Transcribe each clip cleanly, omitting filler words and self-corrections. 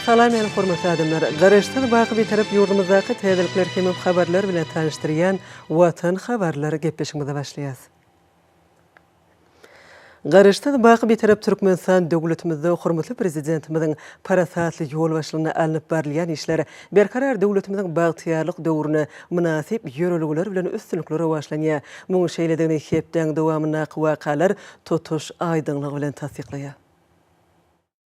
Salam ýa-ni hormatly adamlar. Garaşsyl baky bir tarap ýurdumyzdaky täzelikler hem habarlar bilen tanıştyrýan Watan habarlary gepleşigimize başlaýas. Garaşsyl baky bir tarap Türkmenistan döwletimizde hormatly prezidentimiziň parasatly ýol başlygyna alınıp barilýan işler berkarar döwletimiziň bagtyarlyk döwrüne münasip ýöreligler bilen üstünlikleri başlanýar. Muňa şeýledigi hepden dowamyna wakalar tutuş aýdynlygy bilen tasdiklaýar.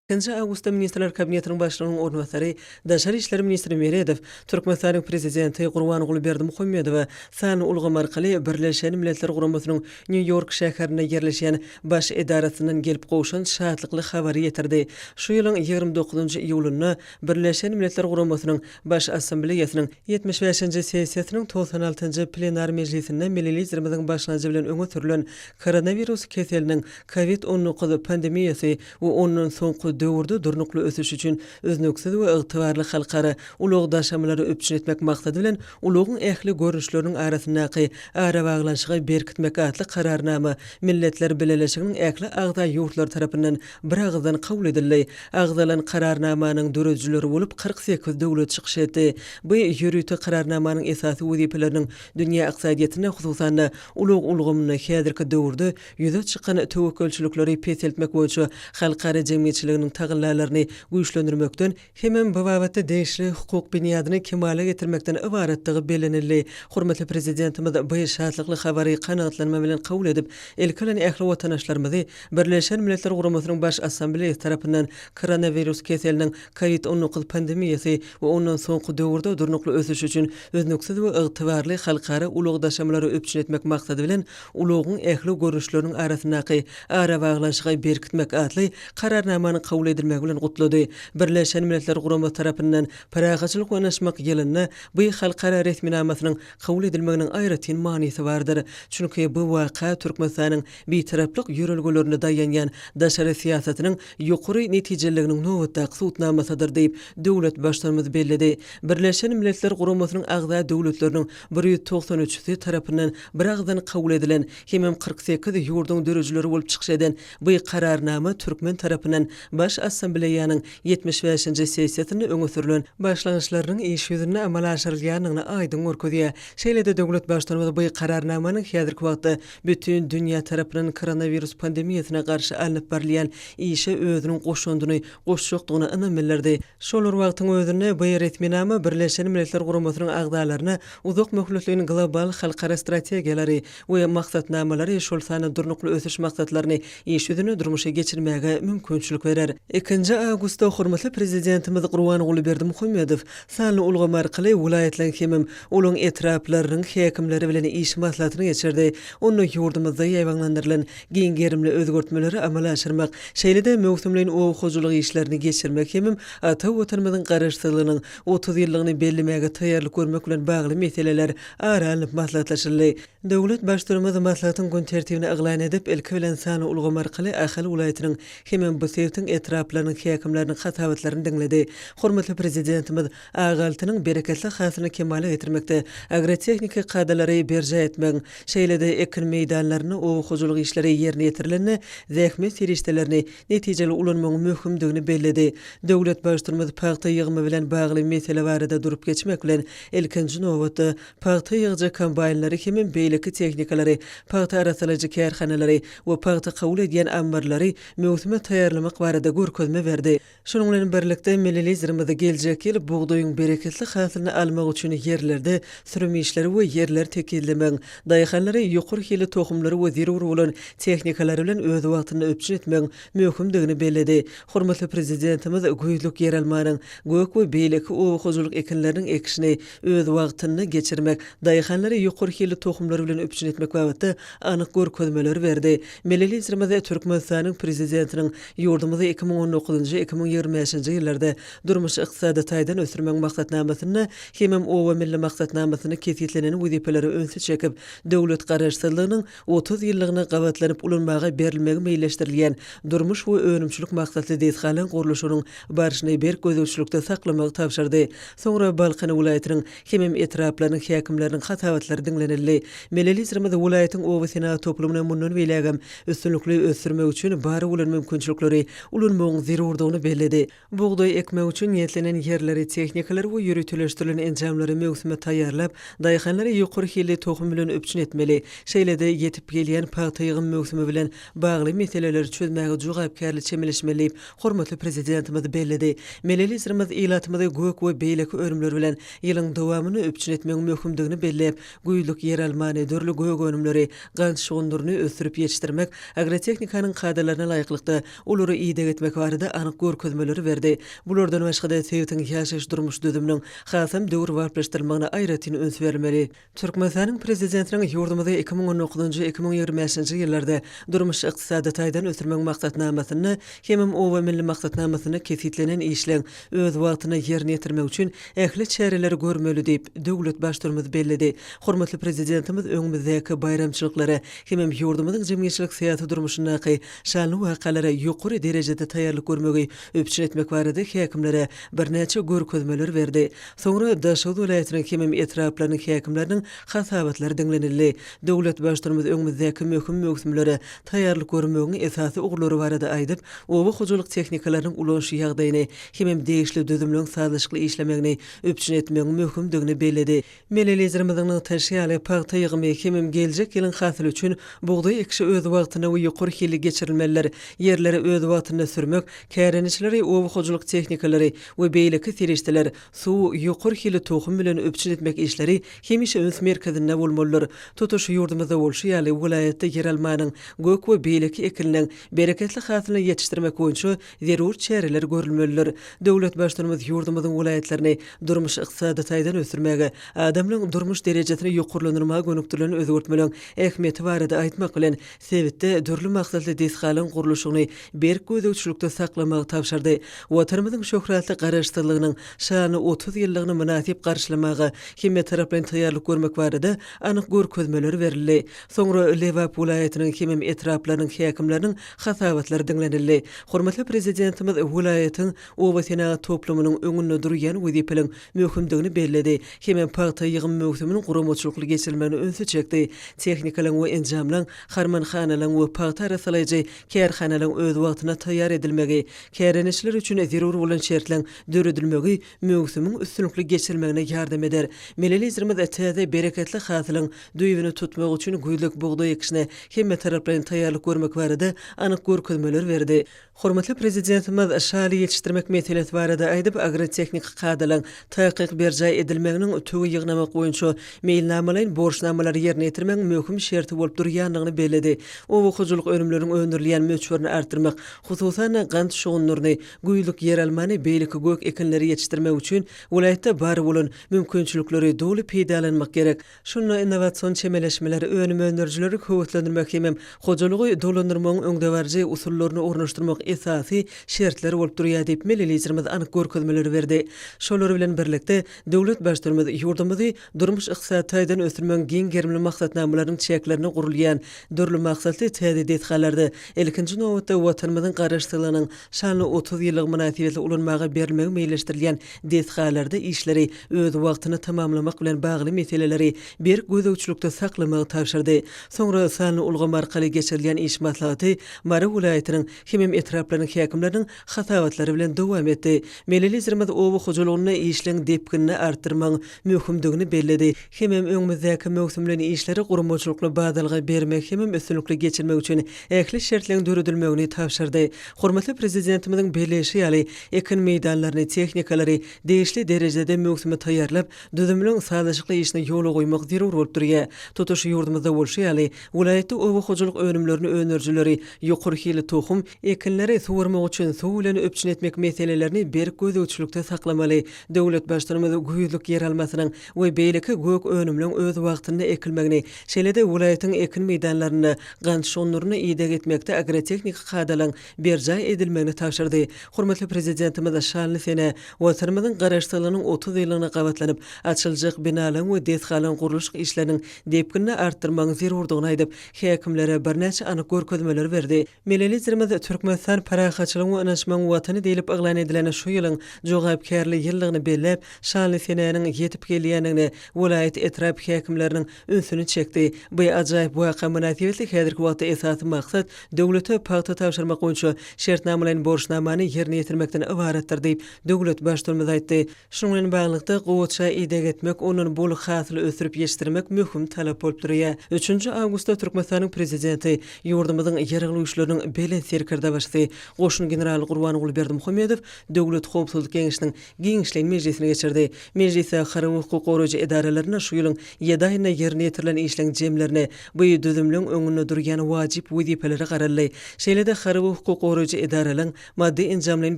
2 Awgustda Ministrler Kabinetiniň başlygynyň ornwatary, Daşary işleri ministri Meredew, Türkmenistanyň prezidenti Gurbanuly Berdimuhammedow sany ulgam arkaly Birleşen Milletler Guramasynyň New York şäherine yerleşen baş edarasynyň gelip gowşan şatlykly habary ýetirdi. Şu ýylyň 29 iýulyna Birleşen Milletler Guramasynyň baş assambleýasynyň 75-nji sessiýasynyň 96-njy plenar mejlisinde milletlerimiziň başlanjy bilen öňe sürülen koronavirus keseliniň COVID-19 pandemiýasy we ondan soňky döwürde durnukly ösüş üçin öznöksiz we ygtybarly halkara ulug daşamalary öpçün etmek maksady bilen ulugyň ähli görnüşleriniň arasyndaky ara baglanşygy berkitmek atly kararnama Milletler Birleşiginiň ähli agda ýurtlar tarapyndan bir agzdan kabul edildi. Agzalan kararnamanyň dörejçileri bolup 48 döwlet çykyş etdi. Bu ýürüýte kararnamanyň esasy wezipeleriniň dünýä ykdysadyýatyna hususan ulug ulgamyna häzirki döwürde ýüze çykan tewekkelçilikleri peseltmek boýunça halkara jemgyýetçiliginiň tagyllarlaryny güýçlendirmekden hemem bu babatda değişli hukuk binyadyny kemale getirmekden ibaretdigi belenildi. Hormatly prezidentimiz bu şatlykly habary kanagatlanma bilen kabul edip, elkelen ähli watanaşlarymyzy Birleşen Milletler Guramasynyň baş assambleýasy tarapyndan koronavirus keseliniň COVID-19 pandemiýasy we ondan soňky döwürde durnukly ösüş üçin öznöksiz we ygtybarly halkara ulug daşamalary öpçün etmek maksady bilen ulugyň ähli görnüşleriniň arasyndaky ara baglanşygy berkitmek atly kararnamany kabul edilmegi bilen gutlady. Birleşen Milletler Guramasy tarapyndan paragaçylyk oynaşmak ýylyna bu halkara resminamasynyň kabul edilmeginiň aýratyn manysy bardyr. Çünki bu waka Türkmenistanyň bitaraplyk ýöreliglerini daýanýan daşary siýasatynyň ýokary netijeleriniň nowatdaky suwtnamasydyr diýip döwlet başlarymyz bellidi. Birleşen Milletler Guramasynyň agza döwletleriniň 193-si tarapyndan bir agzdan kabul edilen hemem 48 ýurduň dörejçileri bolup çykyş eden bu kararnama Türkmen tarapyndan baş assambleýanyň 75-nji sessiýasyny öňe sürülen başlanýyşlarynyň iş ýüzüne amal aşyrylýanyny aýdyn görkezýär. Şeýlede döwlet başlarymyz bu kararnamanyň häzirki wagtda bütün dünýä tarapyndan koronavirus pandemiýasyna garşy alınıp barilýan işe özüniň goşundyny, goşjokdygyny ynam bildirdi. Şolar wagtyň özüne bu resminama Birleşen Milletler Guramasynyň agdalaryna uzak möhletligiň global halkara strategiýalary we maksatnamalary şol sany durnukly ösüş maksatlaryny iş ýüzüne durmuşa geçirmäge mümkinçilik berer. 2 Awgustda hormatly prezidentimiz Gurbanuly Berdimuhammedow sanly ulgam arkaly vilayetleň hemem olaň etraplarynyň häkimleri bilen iş maslahatyny geçirdi. Onu ýurdumyzda ýaýbanlandyrylan giňgerimli özgörtmeleri amala aşyrmak, şeýlede mewsumlaryň owakyjylyk işlerini geçirmek hemem ata watanymyzyň garaşsylygynyň 30 ýyllygyny bellemege taýýarlyk görmek bilen bagly meseleler ara alyp maslahatlaşyldy. Döwlet başlarymyz maslahatyň gün tertibine aglan edip elki bilen sany ulgam arkaly Ahal vilayetynyň hemem bu sewtiň etraplarynyň häkimleriniň hatawatlaryny dinledi. Hormatly prezidentimiz agaltynyň bereketli hasyny kemale getirmekde agrotehnika kadalary berje etmek, şeýlede ekin meýdanlaryny owakyjylyk işleri ýerine ýetirilende zähmet serişdelerini netijeli ulanmagyň möhümdigini belledi. Döwlet başlarymyz paýta ýygymy bilen bagly mesele barada durup geçmek bilen elkinji nowatda paýta ýygyjy kombaynlary hemem beýleki tehnikalary, paýta arasalyjy kärhanalary we paýta kabul edýän ambarlary mewsüme taýýarlamak barada görkezme berdi. Şonuň bilen birlikde milletlerimizde geljek ýyl buğdoýyň bereketli hasylyny almak üçin ýerlerde sürüm işleri we ýerler tekillemek, daýhanlary ýokary hili tohumlary we zerur bolan tehnikalary bilen öz wagtyny öpçün etmek möhümdigini belledi. Hormatly prezidentimiz göýlük ýer almanyň gök we beýleki owakyjylyk ekinleriniň ekişini öz wagtyny geçirmek, daýhanlary ýokary hili tohumlary bilen öpçün etmek babatda anyk görkezmeler berdi. Milletlerimizde Türkmenistanyň prezidentiniň ýurdumyzda 2019-2025-nji ýyllarda durmuş ykdysady taýdan ösürmek maksatnamasyny hemem owa milli maksatnamasyny kesýetlenen wezipeleri öňe çekip döwlet garaşsylygynyň 30 ýyllygynı gabatlanyp ulanmagy berilmegi meýilleşdirilýän durmuş we önümçilik maksatly desgalan guruluşynyň barşyny berk gözüçlükde saklamagy tapşyrdy. Soňra Balkan vilayetynyň hemem etraplarynyň häkimleriniň hatawatlary dinlenildi. Milletlerimiz vilayetyň owa senat toplumyna mundan beýlegem üstünlikli ösürmek üçin bary bolan mümkinçilikleri ulanmagyň zerurdygyny belledi. Buğday ekmek üçin niýetlenen yerleri, tehnikalar we ýürütüleşdirilen enjamlary mewsime taýýarlap, daýhanlary ýokary hilli tohum bilen öpçün etmeli. Şeýlede ýetip gelýän paýta ýygyň mewsimi bilen bagly meseleleri çözmäge jogapkärlik çemeleşmeli. Hormatly prezidentimiz belledi. Melelizimiz ilatymyzy gök we beýleki örümler bilen ýylyň dowamyny öpçün etmegiň möhümdigini belläp, güýlük yer almany dörli gök önümleri gans şoňduryny ösürip ýetişdirmek agrotehnikanyň kadrlaryna laýyklykda olary ýyda etmek barada anyk görkezmeleri berdi. Bulardan başga-da Sewitiň ýaşaş durmuş düzüminiň hasam döwür barplaşdyrmagyna aýratyn öns bermeli. Türkmenistanyň prezidentiniň ýurdumyzda 2019-2025-nji ýyllarda durmuş ykdysady taýdan ösürmek maksatnamasyny hemem owa milli maksatnamasyny kesitlenen işleň öz wagtyna ýerine ýetirmek üçin ähli çäreleri görmeli diýip döwlet başdyrmyzy belledi. Hormatly prezidentimiz öňümüzdäki bayramçylyklary hemem ýurdumyzyň jemgyýetçilik syýasy durmuşynaky şanly wakalara ýokary derejede taýýarlyk görmegi öpçün etmek barada häkimlere birnäçe görkezmeler berdi. Soňra Daşady welaýatynyň hemem etraplarynyň häkimleriniň hasabatlary dinlenildi. Döwlet başdyrmyzy öňümüzdäki möhüm mewsimlere taýýarlyk görmegiň esasy uglary barada aýdyp, owa hojalyk tehnikalarynyň ulanşy ýagdaýyny hemem degişli düzümlüň sazlaşykly işlemegini öpçün etmegiň möhümdigini belledi. Melelizirimiziň taşýaly paýta ýygymy hemem geljek ýylyň hasyly üçin buğday ekşi öz wagtyna we ýokary hilli geçirilmeliler. Yerleri öz wagtyna sürmek, kärenişleri, owa hojalyk tehnikalary we beýleki serişdeler suw ýokary hilli tohum bilen öpçün etmek işleri hemişe öns merkezinde bolmalylar. Tutuş ýurdumyzda bolşy ýaly welaýatda yer almanyň gök we beýleki ekiliniň bereketli hasylyny ýetişdirmek boýunça zerur çäreler görülmeliler. Döwlet başdyrmyzy ýurdumyzyň welaýatlaryny durmuş ykdysady taýdan ösürmäge, adamlaryň durmuş derejesini ýokurlandyrmaga gönükdirlen özgörtmeliň ähmiýeti barada aýtmak bilen Sewitde dörli maksatly desgalyň gurulşyny berk gözegçilikde saklamagy tapşyrdy. Watanymyzyň şöhratly garaşdyrlygynyň şany 30 ýyllygyny münasip garşylamagy hemme taraplan taýýarlyk görmek barada anyk görkezmeler berildi. Soňra Lewap welaýatynyň hemem etraplarynyň häkimleriniň hasabatlary dinlenildi. Hormatly prezidentimiz welaýatyň owa senagat toplumynyň öňünde durýan wezipeliň möhümdigini belledi. Hemem paýta ýygym mewsumynyň guramaçylykly geçirilmegini önsü çekdi. Tehnikalaryň we enjamlaryň harmanhanalaryň we paýta arasalaýjy kärhanalaryň öz wagtyna taýýar edilmegi, kärenişler üçin zerur bolan şertleň döredilmegi mewsumyň üstünlikli geçirilmegine ýardam eder. Melelizirimiz täze bereketli hasylyň düýbüni tutmak üçin güýlük buğday ekişine hemme taraplardan taýýarlyk görmek barada anyk görkezmeler berdi. Hormatly prezidentimiz şaly ýetişdirmek meselesi barada aýdyp agrotehnik kadrlaryň taýkyk berjay edilmeginiň töwi ýygnamak boýunça meýilnamalaryň borçnamalary ýerine ýetirmek möhüm şerti bolup durýanlygyny belledi. Owa hojalyk önümleriň öndürilýän möçberini artdyrmak, hususan gant şoňlaryny güýlük yer almany beýleki gök ekinleri ýetişdirmek üçin welaýatda bar bolan mümkinçilikleri dowly peýdalanmak gerek. Şunu innowasion çemeleşmeleri önüm öndürjileri höwetlendirmek hemem hojalygy dolandyrmagyň öňde barjy usullaryny ornaşdyrmak esasy şertler bolup durýar diýip melelizirimiz anyk görkezmeleri berdi. Şolary bilen birlikde döwlet başdyrmady ýurdumyzy durmuş ykdysady taýdan ösürmegiň giň gerimli maksatnamalarynyň çeklerini gurulýan dörli maksatly täze detgalarda ilkinji nowatda watanymyzyň garaşdyrlygynyň şanly 30 ýyllyk münasibetli ulanmaga berilmegi meýilleşdirilýän detgalarda işleri öz wagtyny tamamlamak bilen bagly meseleleri bir gözegçilikde saklamagy tapşyrdy. Soňra sanly ulgam arkaly geçirilýän iş maslahaty Mara welaýatynyň hemem etraplarynyň häkimleriniň hasabatlary bilen dowam etdi. Melelizirimiz owa hojalygyny işleň depkinini artdyrmagyň möhümdigini belledi. Hemem öňümüzdäki mewsumlaryň işleri guramaçylykly badalga bermek hemem üstünlikli geçirmek üçin ähli şertleň döredilmegini tapşyrdy. Hormatly prezidentimiziň belleşi ýaly ekin meýdanlaryny, tehnikalary degişli derejede mewsime taýýarlap, düzümlüň sazlaşykly işine ýola goýmak zerur bolup durýar. Tutuş ýurdumyzda bolşy ýaly welaýatda owa hojalyk önümlerini önürjileri ýokary hilli tohum ekinleri suwarmak üçin suw bilen öpçün etmek meselelerini berk gözegçilikde saklamaly. Döwlet başdyrmady güýlük yer almasynyň we beýleki gök önümliň öz wagtynda ekilmegini, şeýlede welaýatyň ekin meýdanlaryny gant şoňlaryny ýyda etmekde agrotehnik kadrlaryň berjay edilmegini tapşyrdy. Hormatly prezidentimiz şanly sene watanymyzyň garaşdyrlygynyň 30 ýyllygyna gabatlanyp açyljak binalaryň we desgalyň guruluş işleriniň depkinini artdyrmagyň zerurdygyny aýdyp häkimlere birnäçe anyk görkezmeler berdi. Melelizirimiz Türkmenistan parahaçylygyň we anaşmagyň watany diýilip aglan edilen şu ýylyň jogapkärli ýyllygyny bellep şanly seneniň ýetip gelýänini welaýat etrap häkimleriniň ünsüni çekdi. Bu ajaýyp waka münasibetli häzirki wagtda esasy maksat döwlete paýta tapşyrmak boýunça şertnamalaryň borçnamany ýerine ýetirmekden ibaretdir diýip döwlet başlygymyz aýtdy. Şonuň bilen baglykda gowatça ýygyp etmek, onuň bol hasly ösürip ýetirmek möhüm talap bolup durýar. 3 awgustda Türkmenistanyň prezidenti ýurdumyzyň ýergili güýçleriniň belen serkerde başly goşun general Gurbanoğlu Berdimuhammedow döwlet howpsuzlyk geňişiniň giňişleýän mejlisine geçirdi. Mejlise harby hukuk goraýjy edaralaryna şu ýylyň 7 aýyna ýerine ýetirilen işleň jemlerini bu düzümlüň öňünde durýan wajyp wezipeleri garally. Şeýle-de harby hukuk goraýjy edaralaryň maddi enjamlaryň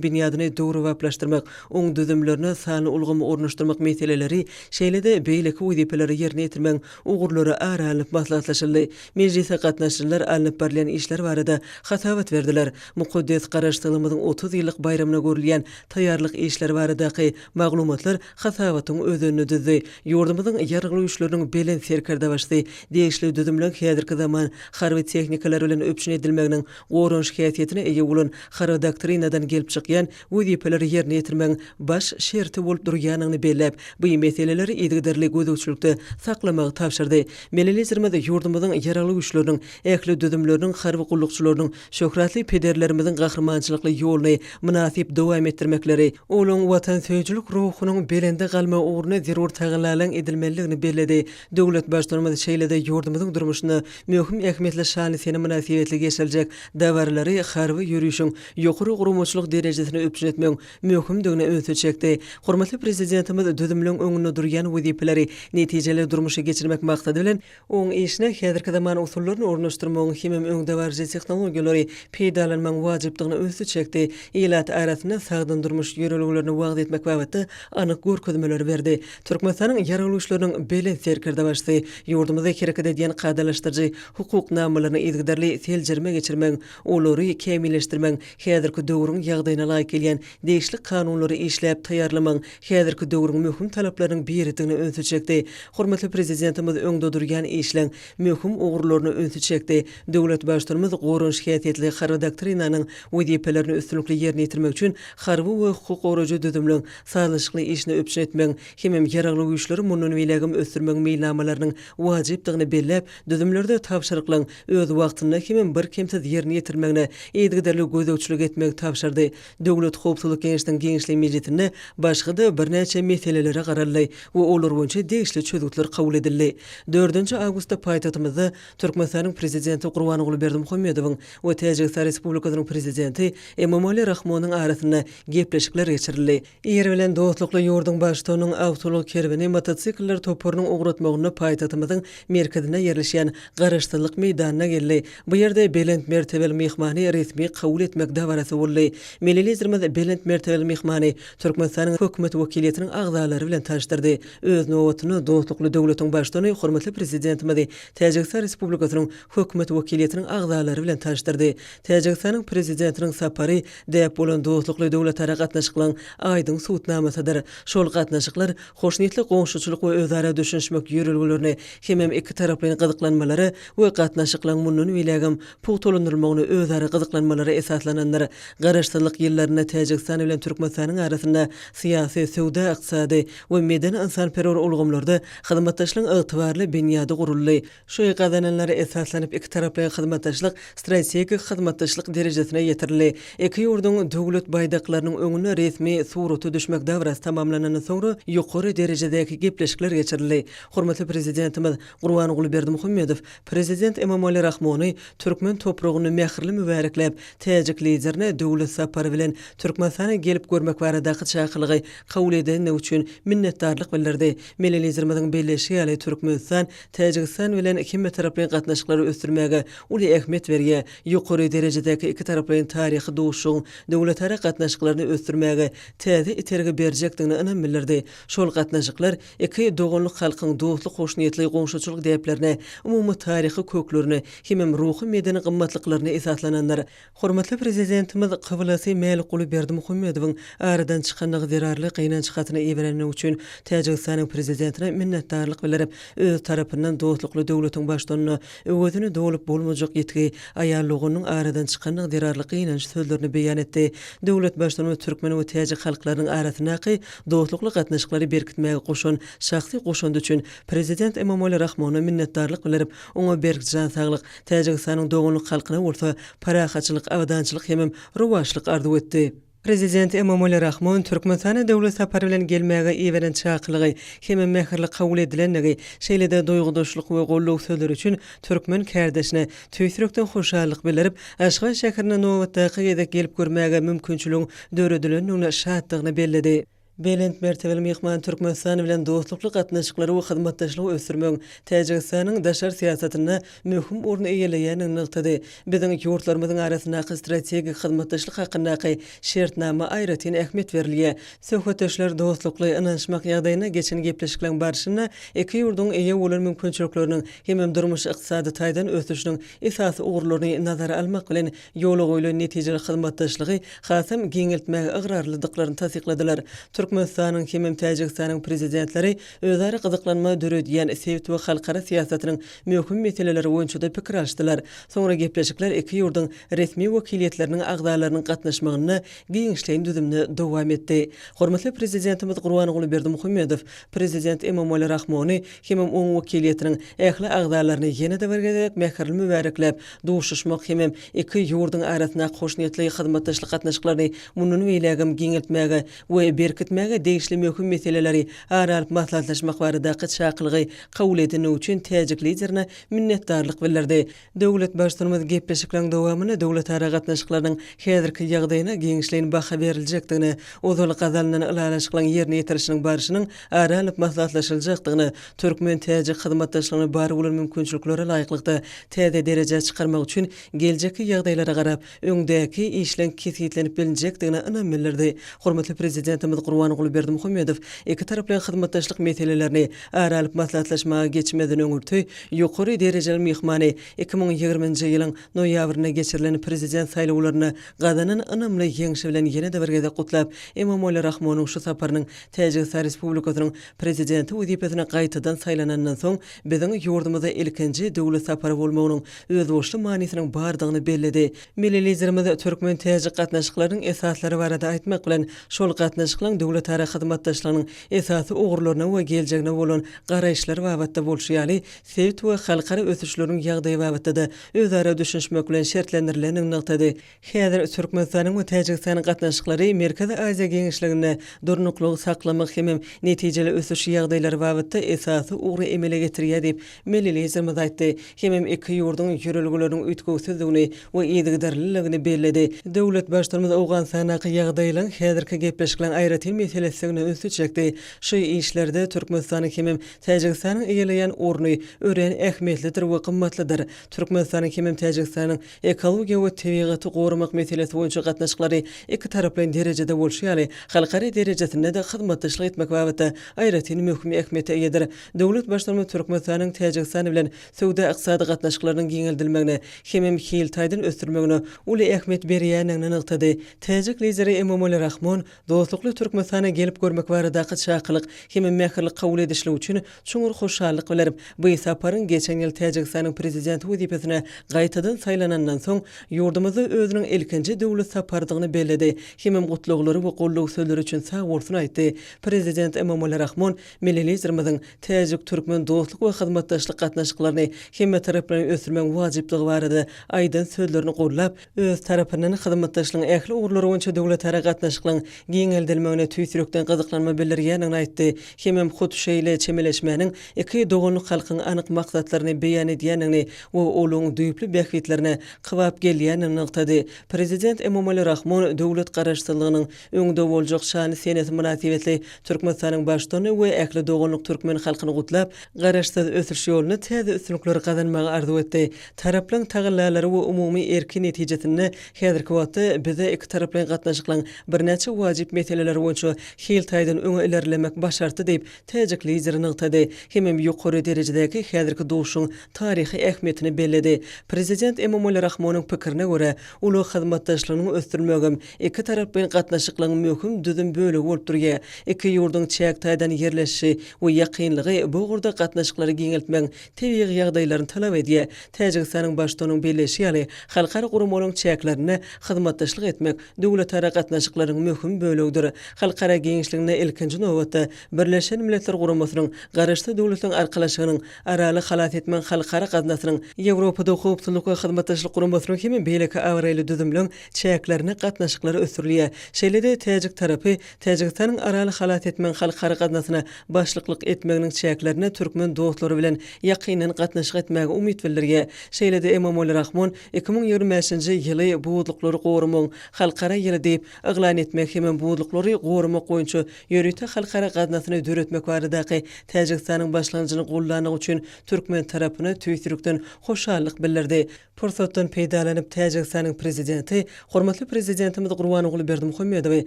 binýadyny dogry waplaşdyrmak, oň düzümlerini sany ulgamy ornaşdyrmak meseleleri, şeýle-de beýleki wezipeleri ýerine ýetirmek ugurlary aralyp maslahatlaşyldy. Mejlise gatnaşyjylar alınıp barylan işler barada hasawat berdiler. Mukaddes garaşdyrmamyzyň 30 ýyllyk bayramyna görülýän taýýarlyk işler baradaky maglumatlar hasawatyň özüni düzdi. Ýurdumyzyň ýergili güýçleriniň belen serkerde başly degişli düzümlük häzirki zaman harby teknikalar bilen öpüşün edilmeginiň gorunç häsiýetine eýe bolan harby doktrinadan gelip çykýan wezipeleri ýerine ýetirmek baş şerti bolup durýanyny belläp, bu meseleleri ýetdirlik gözükçülükde saklamagy tapşyrdy. Melelizirmede ýurdumyzyň ýergili güýçleriniň ähli düzümleriniň harby gullukçylarynyň şöhratly pederlerimiziň gahrmançylykly ýoluny münasip dowam etdirmekleri, olaň watan söýjülük ruhunyň belende galma uğruna zerur taýlanlaryň edilmeligini belledi. Döwlet başlygymyz şeýle-de ýurdumyzyň durmuşyna möhüm ähmiýetli şany seni münasibetli geçiljek dawarlary harby ýürüýüşiň ýokary gurumaçylyk derejesine öpüşün etmek möhümdigine öňe çekdi. Hormatly prezidentimiz düzümlüň öňünde durýan wezipeleri netijeli durmuşa geçirmek maksady bilen oň işine häzirki zaman usullaryny ornaşdyrmagyň hemem öňde barjy tehnologiýalary peýdalanmagyň wajypdygyny öňe çekdi. Eýlat arasyna sagdyn durmuş ýöreliglerini wagt etmek babatda anyk görkezmeler berdi. Türkmenistanyň ýergili güýçleriniň belen serkerde başly ýurdumyzda hereket edýän gadalaşdyrjy hukuk namalaryny ýetdirli seljerme geçirmek, olary kemilleşdirmek, häzirki döwrüň ýagdaýyna laýyk kelýän degişli kanunlary işläp taýýarlamak häzirki döwrüň möhüm talaplarynyň biridigini öňe çekdi. Hormatly prezidentimiz öňde durýan işleň möhüm ugurlaryny öňe çekdi. Döwlet başlygymyz gorunç häsiýetli harby doktrinanyň wezipelerini üstünlikli ýerine ýetirmek üçin harby we hukuk goraýjy düzümlüň sazlaşykly işine öpüşün etmek, hemem ýeragly güýçleri munun wilegim ösürmek meýlamalarynyň wajypdygyny belläp, düzümlerde tapşyryklaryň öz wagtynda hemem bir kimsiz ýerine ýetirmegine ýetdirli gözegçilik etmek tapşyrdy. Döwlet howpsuzlyk geňişiniň giňişli mejlisinde başga-da bir näçe meselelere garaldy we olar boýunça degişli çözükler kabul edildi. 4 awgustda paýtagtymyzda Türkmenistanyň prezidenti Gurbanoğlu Berdimuhammedowyň we Täjikistan Respublikasynyň prezidenti Emomali Rahmonyň arasynda gepleşikler geçirildi. Ýer bilen dostlukly ýurdun başlygynyň awtolyk kerbini motosikler topurynyň ugratmagyny paýtagtymyzyň merkezine ýerleşýän garaşdyrlyk meýdanyna geldi. Bu ýerde belent mertebeli mehmany resmi kabul etmek dawarasy boldy. Melelizirmede belent mertebeli mehmany Türkmenistanyň hökümet wekiliýetiniň agzalary bilen tanışdyrdy. Öz nowatyny dostlukly döwletiň başlygyny hormatly prezidentimiz Täjikistan Respublikasynyň hökümet wekiliýetiniň agzalary bilen tanışdyrdy. Täjikistanyň prezidentiniň sapary däp bolan dostlukly döwletlere gatnaşyklaryň aýdyň suwtnamasydyr. Şol gatnaşyklar hoşnýetli goňşuçylyk we özara düşünmek ýöreliglerini hemem iki taraplaryň gyzyklanmalary we gatnaşyklaryň munun wilegim puwtolandyrmagyny özara gyzyklanmalary esaslananlar. Garaşdyrlyk ýyllaryna Täjikistan bilen Türkmenistanyň arasynda syýasy, sowda, ykdysady we medeni insanperwer ulgamlarda hyzmatdaşlygyň ygtybarly binýady guruldy. Şu ýagananlary esaslanyp iki taraplaryň hyzmatdaşlyk strategik hyzmatdaşlyk derejesine ýetirildi. Iki ýurdun döwlet baýdaklarynyň öňüne resmi suraty düşmek davrasy tamamlanandan soňra ýokary derejedäki gepleşikler geçirildi. Hormatly prezidentimiz Gurbanoğlu Berdimuhammedow prezident Emomali Rahmony türkmen topragyny mähirli mübareklep, täjik liderine döwlet sapary bilen Türkmenistana gelip görmek baradaky çakylygy kabul edeni üçin minnetdarlyk bildirdi. Melelizirmediň belleşi ýaly Türkmenistan, Täjikistan bilen iki taraplaryň gatnaşyklary ösdürmäge uly ähmiýet berýär. Ýokary derejedäki iki taraplaryň taryhy duşuň döwletara gatnaşyklaryny ösdürmäge täze itergi berjekdigini inem bildirdi. Şol gatnaşyklar iki doganlyk halkyň dostluk, hoşnýetli goňşuçylyk däplerine, umumy taryhy köklerini, hemem ruhy medeni gymmatlyklaryny esaslananlar. Hormatly prezidentimiz Kıblasy Mälik Berdimuhammedowyň aradan çykanlygy zerarly gynançykatyna ýebereni üçin Täjikistanyň prezidentine minnetdarlyk bildirip, öz tarapyndan dostlukly döwletiň başlygyny özüni dolup bolmajak ýetgi aýallygynyň aradan çykanlygy zerarly gynanç sözlerini beýan etdi. Döwlet başlygyny türkmen we täjik halklarynyň arasyndaky dostlukly gatnaşyklary berkitmäge goşan şahsy goşandy üçin prezident Emomali Rahmony minnetdarlyk bildirip, oňa berkijan saglyk Täjikistanyň doganlyk halkyna bolsa parahaçylyk, çagdançylyk hemem rowaşlyk arzu etdi. Prezident Emomali Rahmon Türkmenistana döwlet sapary bilen gelmäge iweren çakylygy hemem mähirli kabul edilenligi, şeýle-de doýgudaşlyk we gollaw sözleri üçin türkmen kärdeşine tüýsürekden hoşallyk bildirip, Aşgabat şäherine nowatdaky gezek gelip görmäge mümkinçiligiň döredilendigine şatdygyny bellidi. Belent mertebeli mehman Türkmenistan bilen dostlukly gatnaşyklary we hyzmatdaşlygy ösürmek Täjikistanyň daşar siýasatyna möhüm orun eýeleýän nykdy. Biziň ýurtlarymyzyň arasyndaky strategik hyzmatdaşlyk hakyndaky şertnama aýratyn ähmiýet berilýär. Söhbetdeşler dostlukly ynanşmak ýagdaýyna geçen gepleşikleň barşyna iki ýurduň eýe bolan mümkinçilikleriniň hemem durmuş ykdysady taýdan ösüşiniň esasy ugurlaryny nazara almak bilen ýoly goýulan netijeli hyzmatdaşlygy hasam giňeltmäge ygrar tasdikladylar. Türkmenistanyň hemem Täjikistanyň prezidentleri özleri gyzyklanma döredýän sewit we halkara siýasatynyň möhüm meseleleri boýunça pikir alşdylar. Soňra gepleşikler iki ýurduň resmi wekiliyetleriniň agdalarynyň gatnaşmagyny giňişleýän düzümde dowam etdi. Hormatly prezidentimiz Gurbanoğlu Berdimuhammedow, prezident Emomali Rahmony hemem oň wekiliyetiniň ähli agdalaryny ýene-de bergedek mähirli mübareklep, duşuşmak hemem iki ýurduň arasynda hoşnýetli hyzmatdaşlyk gatnaşyklaryny munun beýlegim giňeltmäge we berkitmäge degişli möhüm meseleleri aralyp maslahatlaşmak baradaky çakylygy kabul edilmegi üçin täjik liderine minnetdarlyk bildirdi. Döwlet başlygymyz gepleşikleň dowamyny döwlet ara gatnaşyklarynyň häzirki ýagdaýyna giňişleýän baha berilejekdigini, ozal gazalanyň ilalaşyklaryň ýerine ýetirişiniň barşynyň aralyp maslahatlaşyljakdygyny, türkmen täjik hyzmatdaşlygyny bary bolan mümkinçiliklere laýyklykda täze derejä çykarmak üçin geljeki ýagdaýlara garap öňdäki işleň kesitlenip bilinjekdigine ynam bildirdi. Hormatly prezidentimiz Gurbanoğlu Berdimuhammedow iki tarap bilen hyzmatdaşlyk meselelerini aralyp maslahatlaşmaga geçmeden öňürtü ýokary derejeli mehmany 2020-nji ýylyň noýabryna geçirilen prezident saýlawlaryna gazanan ynamly ýeňişi bilen ýene-de bir gezek gutlap, Emomali Rahmonyň şu saparynyň Täjikistan Respublikasynyň prezidenti wezipesine gaýtadan saýlanandan soň biziň ýurdumyzda ilkinji döwlet sapary bolmagynyň öz boşly manysynyň bardygyny bellidi. Milli liderimiz türkmen täjik gatnaşyklarynyň esaslary barada aýtmak bilen şol gatnaşyklaryň döwlet ara hyzmatdaşlygynyň esasy ugurlaryna we geljegine bolan garaýşlary babatda bolşýaly, sewit we halkara ösüşleriň ýagdaýy babatda da özara düşünmek bilen şertlendirilen nykdy. Häzir Türkmenistanyň we Täjikistanyň gatnaşyklary Merkezi Aziýa geňişligine durnuklygy saklamak hemem netijeli ösüş ýagdaýlary babatda esasy ugry emele getirýär diýip milli liderimiz aýtdy. Hemem iki ýurduň ýörelgileriniň üýtgüsizligini we ýygydarlylygyny bellidi. Döwlet başlygymyz awgan sanaky ýagdaýlaryň häzirki gepleşikleň aýratyn meselesini ösüçekdi. Şu işlerde Türkmenistanyň hemem Täjikistanyň eýeleýän orny ören ähmiýetlidir we gymmatlydyr. Türkmenistanyň hemem Täjikistanyň ekologiýa we tebigaty gorumak meselesi boýunça gatnaşyklary iki tarap bilen derejede bolşýaly, halkara derejesinde de hyzmatdaşlyk etmek babatda aýratyn möhüm ähmiýete eýdir. Döwlet başlygymyz Türkmenistanyň Täjikistan bilen söwda ykdysady gatnaşyklarynyň giňeldilmegine hemem hiltaýdan ösdürmegine uly ähmiýet berýänini nykdy. Täjik lideri Emomali Rahmon dostlukly Türkmenistana gelip görmek baradaky çakylyk hemem mähirli kabul edişli üçin çoňur hoşallyk bilerip, bu saparyň geçen ýyl Täjikistanyň prezidenti wezipesine gaýtadan saýlanandan soň ýurdumyzda özüniň ilkinji döwlet sapardygyny bellidi. Hemem gutluklary we gollaw sözleri üçin sag bolsun aýtdy. Prezident Emomali Rahmon milli liderimiziň täjik türkmen dostluk we hyzmatdaşlyk gatnaşyklaryny hemme tarap bilen ösürmek wajipligi barada aýdan sözlerini gollap, öz tarapyndan hyzmatdaşlygyň ähli ugurlary boýunça döwlet ara gatnaşyklaryň giňeldilmegine tüýsürekden gyzyklanma bildirýänini aýtdy. Hemem hut şeýle çemeleşmäniň iki doganlyk halkyň anyk maksatlaryny beýan edýänini we olaň düýpli bähwitlerine kybap gelýänini nykdy. Prezident Emomali Rahmon döwlet garaşsyzlygynyň öňde boljak şany senesi münasibetli Türkmenistanyň başlygy we ähli doganlyk türkmen halkyny gutlap, garaşsyz ösüş ýoluny täze üstünlikleri gazanmagy arzu etdi. Taraplaryň tagallalary we umumy erkin netijesinde häzirki wagtda bize iki tarap bilen gatnaşyklaryň birnäçe wajip meseleler boýunça hiltaýdan öňe ilerlemek başardy diýip täjik lideri nykdy. Hemem ýokary derejedäki häzirki duşuň taryhy ähmiýetini bellidi. Prezident Emomali Rahmonyň pikirine görä, uly hyzmatdaşlygyny ösdürmegim iki tarap bilen gatnaşyklaryň möhüm düzüm bölegi bolup durýar. Iki ýurduň çäktaýdan ýerleşişi we ýakynlygy bu gurda gatnaşyklary giňeltmek tebii ýagdaýlaryny talap edýär. Täjikistanyň başlygynyň belleşýäli halkara gurumlaryň çäklerini hyzmatdaşlyk etmek döwlet ara gatnaşyklaryň möhüm bölegidir. halkara geňişligine ilkinji nowatda Birleşen Milletler Guramasynyň garaşdy döwletiň arkalaşygynyň araly halat etmen halkara gaznasynyň Ýewropada howpsuzlyk we hyzmatdaşlyk guramasynyň hem beýleki awraýly düzümlüň çäklerini gatnaşyklary ösürliýe. Şeýlede Täjik tarapy Täjikistanyň araly halat etmen halkara gaznasyna başlyklyk etmeginiň çäklerini türkmen dostlary bilen ýakynyň gatnaşyk etmäge umyt bildirýär. Şeýlede Emomali Rahmon 2025-nji ýyly buwdlyklary gorumyň halkara ýyly diýip eglan etmek hem buwdlyklary gorumak goýunça ýörüte halkara gaznasyny döretmek baradaky Täjikistanyň başlanjyny gollanyk üçin türkmen tarapyna tüýsürükden hoşallyk bildirdi. Pursatdan peýdalanyp Täjikistanyň prezidenti, hormatly prezidentimiz Gurbanuly Berdimuhammedowy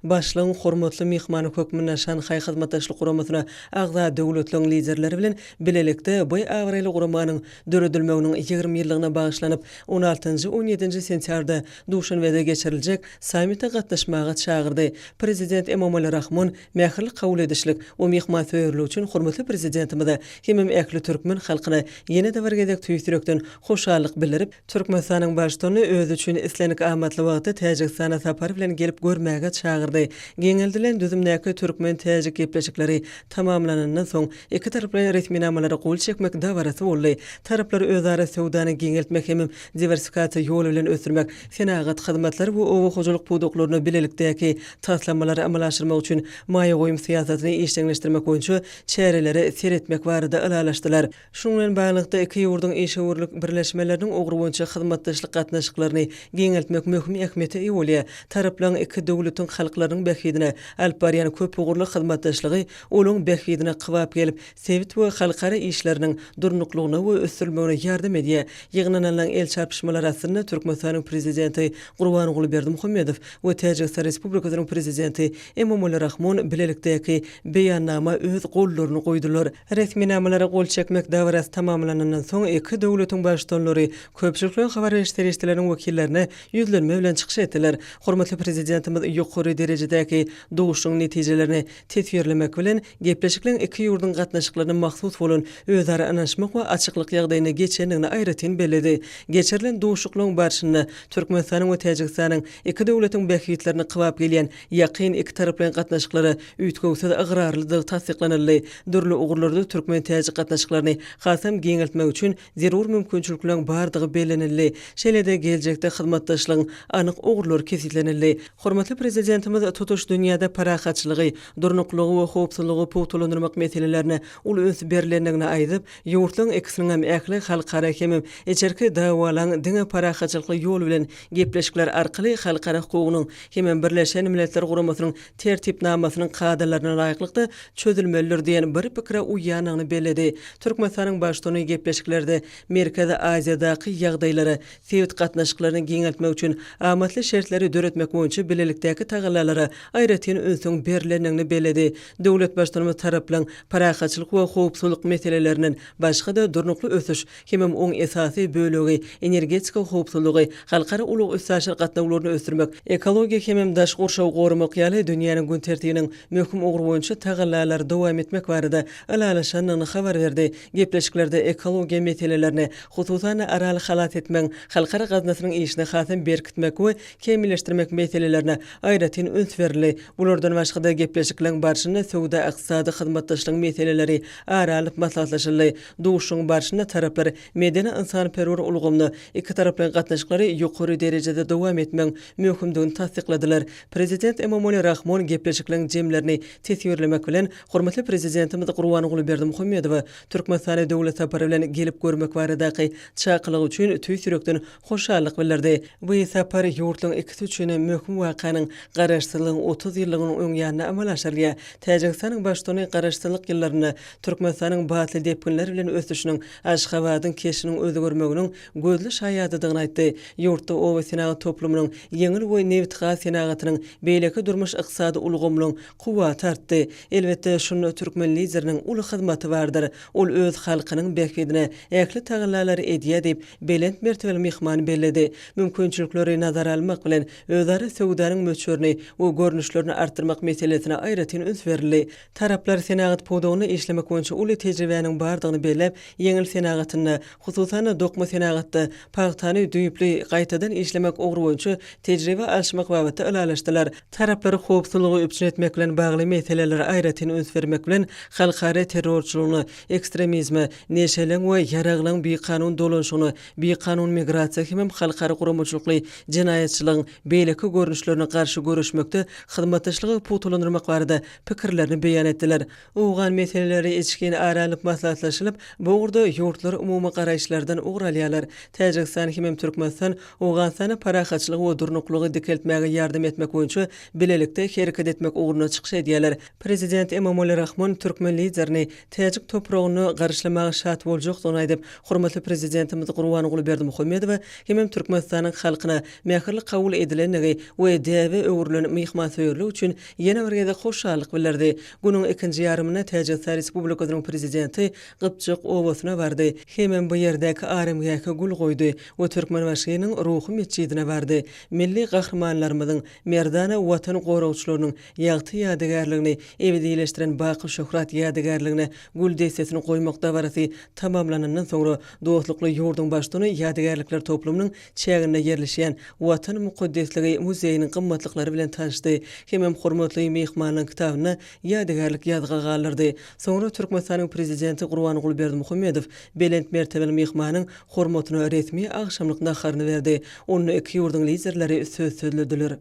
başlygyň hormatly mehmany hökmüne Şanhay hyzmatdaşlyk guramasyna agza döwletleriň liderleri bilen bilelikde bu awraýly guramanyň döredilmeginiň 20 ýyllygyna bagyşlanyp 16-17 sentýarda Duşanbede geçiriljek sammitde gatnaşmaga çağırdy. Prezident Emomali Rahmon mähirli kabul edişlik o mehmantöwerlik üçin hormatly prezidentimize hem äkli türkmen halkyna ýene-de bergedek tüýsürekden hoşallyk bildirip Türkmenistanyň başlygyny öz üçin islenik amatly wagtda Täjikistana sapar bilen gelip görmäge çağırdy. Geňeldilen düzümdäki türkmen-täjik gepleşikleri tamamlanandan soň iki tarap bilen resminamalara gol çekmek dawarasy boldy. Taraplar özara sowdany geňeltmek hem diversifikasiýa ýoly bilen ösürmek, senagat hyzmatlary we owa hojalyk puduklaryny bilelikdäki taslammalary amal aşyrmak üçin maýa goýum siýasatyny işleňleşdirmek boýunça çäreleri seretmek barada ılalaşdylar. Şuň bilen baglanykda iki ýurduň eşewurlyk birleşmeleriniň ogry boýunça hyzmatdaşlyk gatnaşyklaryny geňeltmek möhüm ähmiýete ýa bolýar. Taraplaryň iki döwletiň halklarynyň bähidine alyp barýan köp ugurly hyzmatdaşlygy olaň bähidine kybap gelip sebit we halkara işleriniň durnuklygyna we ösürmegine ýardam edýär. Ýygnanalan el çarpışmalary arasynda Türkmenistanyň prezidenti Gurbanuly Berdimuhammedow we Täjikistan Respublikasynyň prezidenti Emomali Rahmon bilelikdäki beýannama öz gollaryny goýdular. Resminamalara gol çekmek dawarasy tamamlanandan soň iki döwletiň başdanlary köpçülikden habar eşitdirişleriniň wekillerine ýüzlenme bilen çykyş etdiler. Hormatly prezidentimiz ýokary derejedäki dowuşyň netijelerini tesbirlemek bilen gepleşikliň iki ýurduň gatnaşyklaryny maksus bolan özara anaşmak we açyklyk ýagdaýyna geçenligini aýratyn beledi. Geçirilen dowuşyklaryň barşyny Türkmenistanyň we Täjikistanyň iki döwletiň bähitlerini kybap gelýän ýakyn iki tarap bilen gatnaşyklary üýtgewsel agrarlydyk tasdiklanyldy. Dürli ugurlarda türkmen-täjik gatnaşyklaryny hasam geňeltmek üçin zerur mümkinçilikleriň bardygy belenildi. Şeýlede geljekde hyzmatdaşlygyň anyk ugurlary kesitlenildi. Hormatly prezidentimiz tutuş dünýäde parahatçylygy, durnuklygy we howpsuzlygy puwtulandyrmak meselelerini ul öns berilendigine aýdyp, ýurtlaryň ikisiniň hem äkli halkara hem içerki dawalaryň diňe parahatçylyk ýol bilen gepleşikler arkaly halkara hukugynyň hem Birleşen Milletler Guramasynyň tertipnamasynyň kadrlaryna laýyklykda çözülmelidir diýen bir pikre uýanyny beledi. Türkmenistanyň başlygy gepleşiklerde Merkezi Aziýadaky ýagdaýlary, sebit gatnaşyklaryny geňeltmek üçin amatly şertleri döretmek boýunça bilelikdäki tagallalary aýratyn önsüň berilendigini beledi. Döwlet başlanymy taraplaryň parahatçylyk we howpsuzlyk meselelerinden başga-da durnukly ösüş hem oň esasy bölegi energetika howpsuzlygy, halkara ulug ösüş gatnawlaryny ösürmek, ekologiýa hem daş gorşaw gorumak ýaly dünýäniň gün tertibiniň möhüm ogry boýunça tagallalary dowam etmek barada alalaşanyny habar berdi. Gepleşiklerde ekologiýa meselelerini, hususan araly halat etmeň halkara gaznasynyň işine hasam berkitmek we kemilleşdirmek meselelerini aýratyn öns berildi. Bulardan başga-da gepleşikleriň barşyny sowda ykdysady hyzmatdaşlyk meseleleri aralyp maslahatlaşyldy. Dowuşyň barşyna taraplar medeni insanperwer ulgamly iki tarap bilen gatnaşyklary ýokary derejede dowam etmeň möhümdigini tasdikladylar. Prezident Emomali Rahmon gepleşikleriň jemlerini tesbirlemek bilen hormatly prezidentimiz Gurbanuly Berdimuhammedow Türkmenistan döwlet sapary bilen gelip görmek baradaky çakylyk üçin tüýsürekden hoşallyk bildirdi. Bu sapar ýurtlaryň ikisi üçin möhüm wakanyň garaşsyzlygyň 30 ýyllygynyň öňýärine amal aşyrýar. Täjikistanyň başlygy garaşsyzlyk ýyllaryny Türkmenistanyň batly depkinleri bilen ösüşiniň Aşgabatyň keşiniň özü görmeginiň gözli şaýadydygyny aýtdy. Ýurtda owa senagat toplumynyň ýeňil we nebitga senagatynyň beýleki durmuş ykdysady ulgamlygyň kuwaty artdy. Elbetde şunu türkmen lideriniň uly hyzmaty bardyr. Ol öz halkynyň bähidine äkli tagallalary edýär diýip belent mertebeli mehman belledi. Mümkinçilikleri nazara almak bilen özara sowdanyň möçürini we görnüşlerini artdyrmak meselesine aýratyn öns berildi. Taraplar senagat pudugyny işlemek boýunça uly tejribäniň bardygyny bellep, ýeňil senagatyny, hususan dokma senagatda paýtany düýüpli gaýtadan işlemek ogry boýunça tejribe alşmak babatda alalaşdylar. Taraplar howpsuzlyk Sulgy üpsün etmek bilen bagly meseleleri aýratyn öns vermek bilen halkara terrorçylygyny, ekstremizmi, neşeleň we yaraglaň bir kanun dolanşygyny, bir kanun migrasiýa hem halkara guramaçylykly jinayetçiligiň beýleki görnüşlerine garşy görüşmekde hyzmatdaşlygy putulandyrmak barada pikirlerini beýan etdiler. Ugan meseleleri içkin aralyk maslahatlaşylyp, bu urda ýurtlar umumy garaýşlardan ugralýarlar. Täjikistan hem Türkmenistan Ugandystany parahaçylygy we durnuklygy dikeltmäge ýardam etmek boýunça bilelikde hereket etmek ugruna çykyş edýärler. Prezident Emomali Rahmon Türkmen liderini Täjik topragyny garşylamagy şart boljakdygyny aýdyp, hormatly prezidentimiz Gurbanuly Berdimuhammedow hem Türkmenistanyň halkyna mähirli kabul edilenligi we däwe öwürlenip myhman söýürligi üçin ýene bir gede hoşallyk bildirdi. Gunuň ikinji ýarymyna Täjikistan Respublikasynyň prezidenti Gypçyk obasyna bardy. Hem bu ýerdäki arymgaky gul goýdy we Türkmen başynyň ruhy meçidine bardy. Milli gahrmanlarymyzyň merdana watan goragçylarynyň ýagty ýadygarlygyny ebedileşdiren baky şöhrat ýadygarlygyny gul desesini goýmakda barasy tamamlanandan soňra dostlukly ýurdun başlygyny ýadygarlyklar toplumynyň çäginde ýerleşýän Watan Mukaddesligi muzeýiniň gymmatlyklary bilen tanışdy. Hem hormatly myhmanyň kitabyna ýadygarlyk ýazga galyrdy. Soňra Türkmenistanyň prezidenti Gurbanuly Berdimuhammedow belent mertebeli myhmanyň hormatyna resmi agşamlyk naharyny berdi. Onu iki ýurdun liderleri söz sözlediler.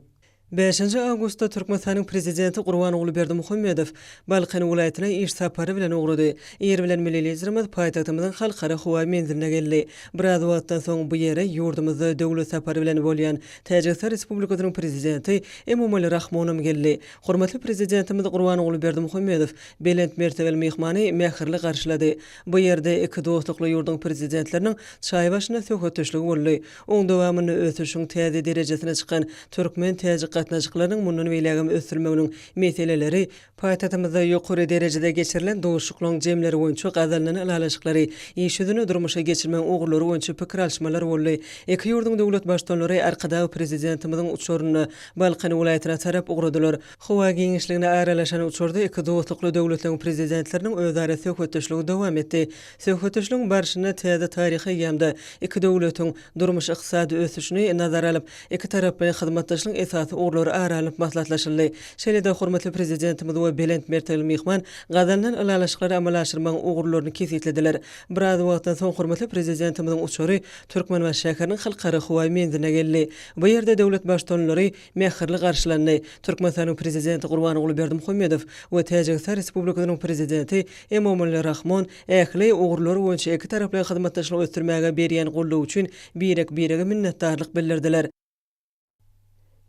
5 Awgustda Türkmenistanyň prezidenti Gurbanuly Berdimuhammedow Balkan welaýatyna iş sapary bilen ugrady. Ýer bilen milli liderimiz paýtagtymyzyň halkara howa menziline geldi. Biraz wagtdan soň bu ýere ýurdumyzda döwlet sapary bilen bolýan Täjikistan Respublikasynyň prezidenti Emomali Rahmon geldi. Hormatly prezidentimiz Gurbanuly Berdimuhammedow belent mertebeli myhmany mähirli garşylady. Bu ýerde iki dostlukly ýurdun prezidentleriniň çaý başyna söhbetdeşligi boldy. Oň dowamyny ösüşiň täze derejesine çykan Türkmen Täjik gatnaşyklarynyň mundan beýlegim ösürmeginiň meseleleri paýtagtymyzda ýokary derejede geçirilen dowuşuklaryň jemleri boýunça gazallanan alalaşyklary, iş ýüzüne durmuşa geçirmän ugurlary boýunça pikir alşmalar boldy. Iki ýurdun döwlet başdanlary arkadaky prezidentimiziň uçuryny Balkan welaýatyna tarap ugradylar. Howa giňişligine aralaşan uçurda iki dostlukly döwletleriň prezidentleriniň özara söhbetdeşligi dowam etdi. Söhbetdeşligiň barşyna täze taryhy ýamda iki döwletiň durmuş ykdysady ösüşini nazara alyp, iki tarap bilen hyzmatdaşlygyň esasy ugrulary aralyp maslahatlaşyldy. Şeýle-de hormatly prezidentimiz we belent mertebeli myhman gazallanan alalaşyklary amala aşyrmaň ugurlaryny kesetlediler. Biraz wagtdan soň hormatly prezidentimiziň uçury Türkmen we şäheriniň halkara howa menzine geldi. Bu ýerde döwlet başdanlary mähirli garşylandy. Türkmenistanyň prezidenti Gurbanuly Berdimuhammedow we Täjikistan Respublikasynyň prezidenti Emomali Rahmon ähli ugurlary boýunça iki taraply hyzmatdaşlyk ösdürmäge berýän gollugy üçin birege minnetdarlyk bildirdiler.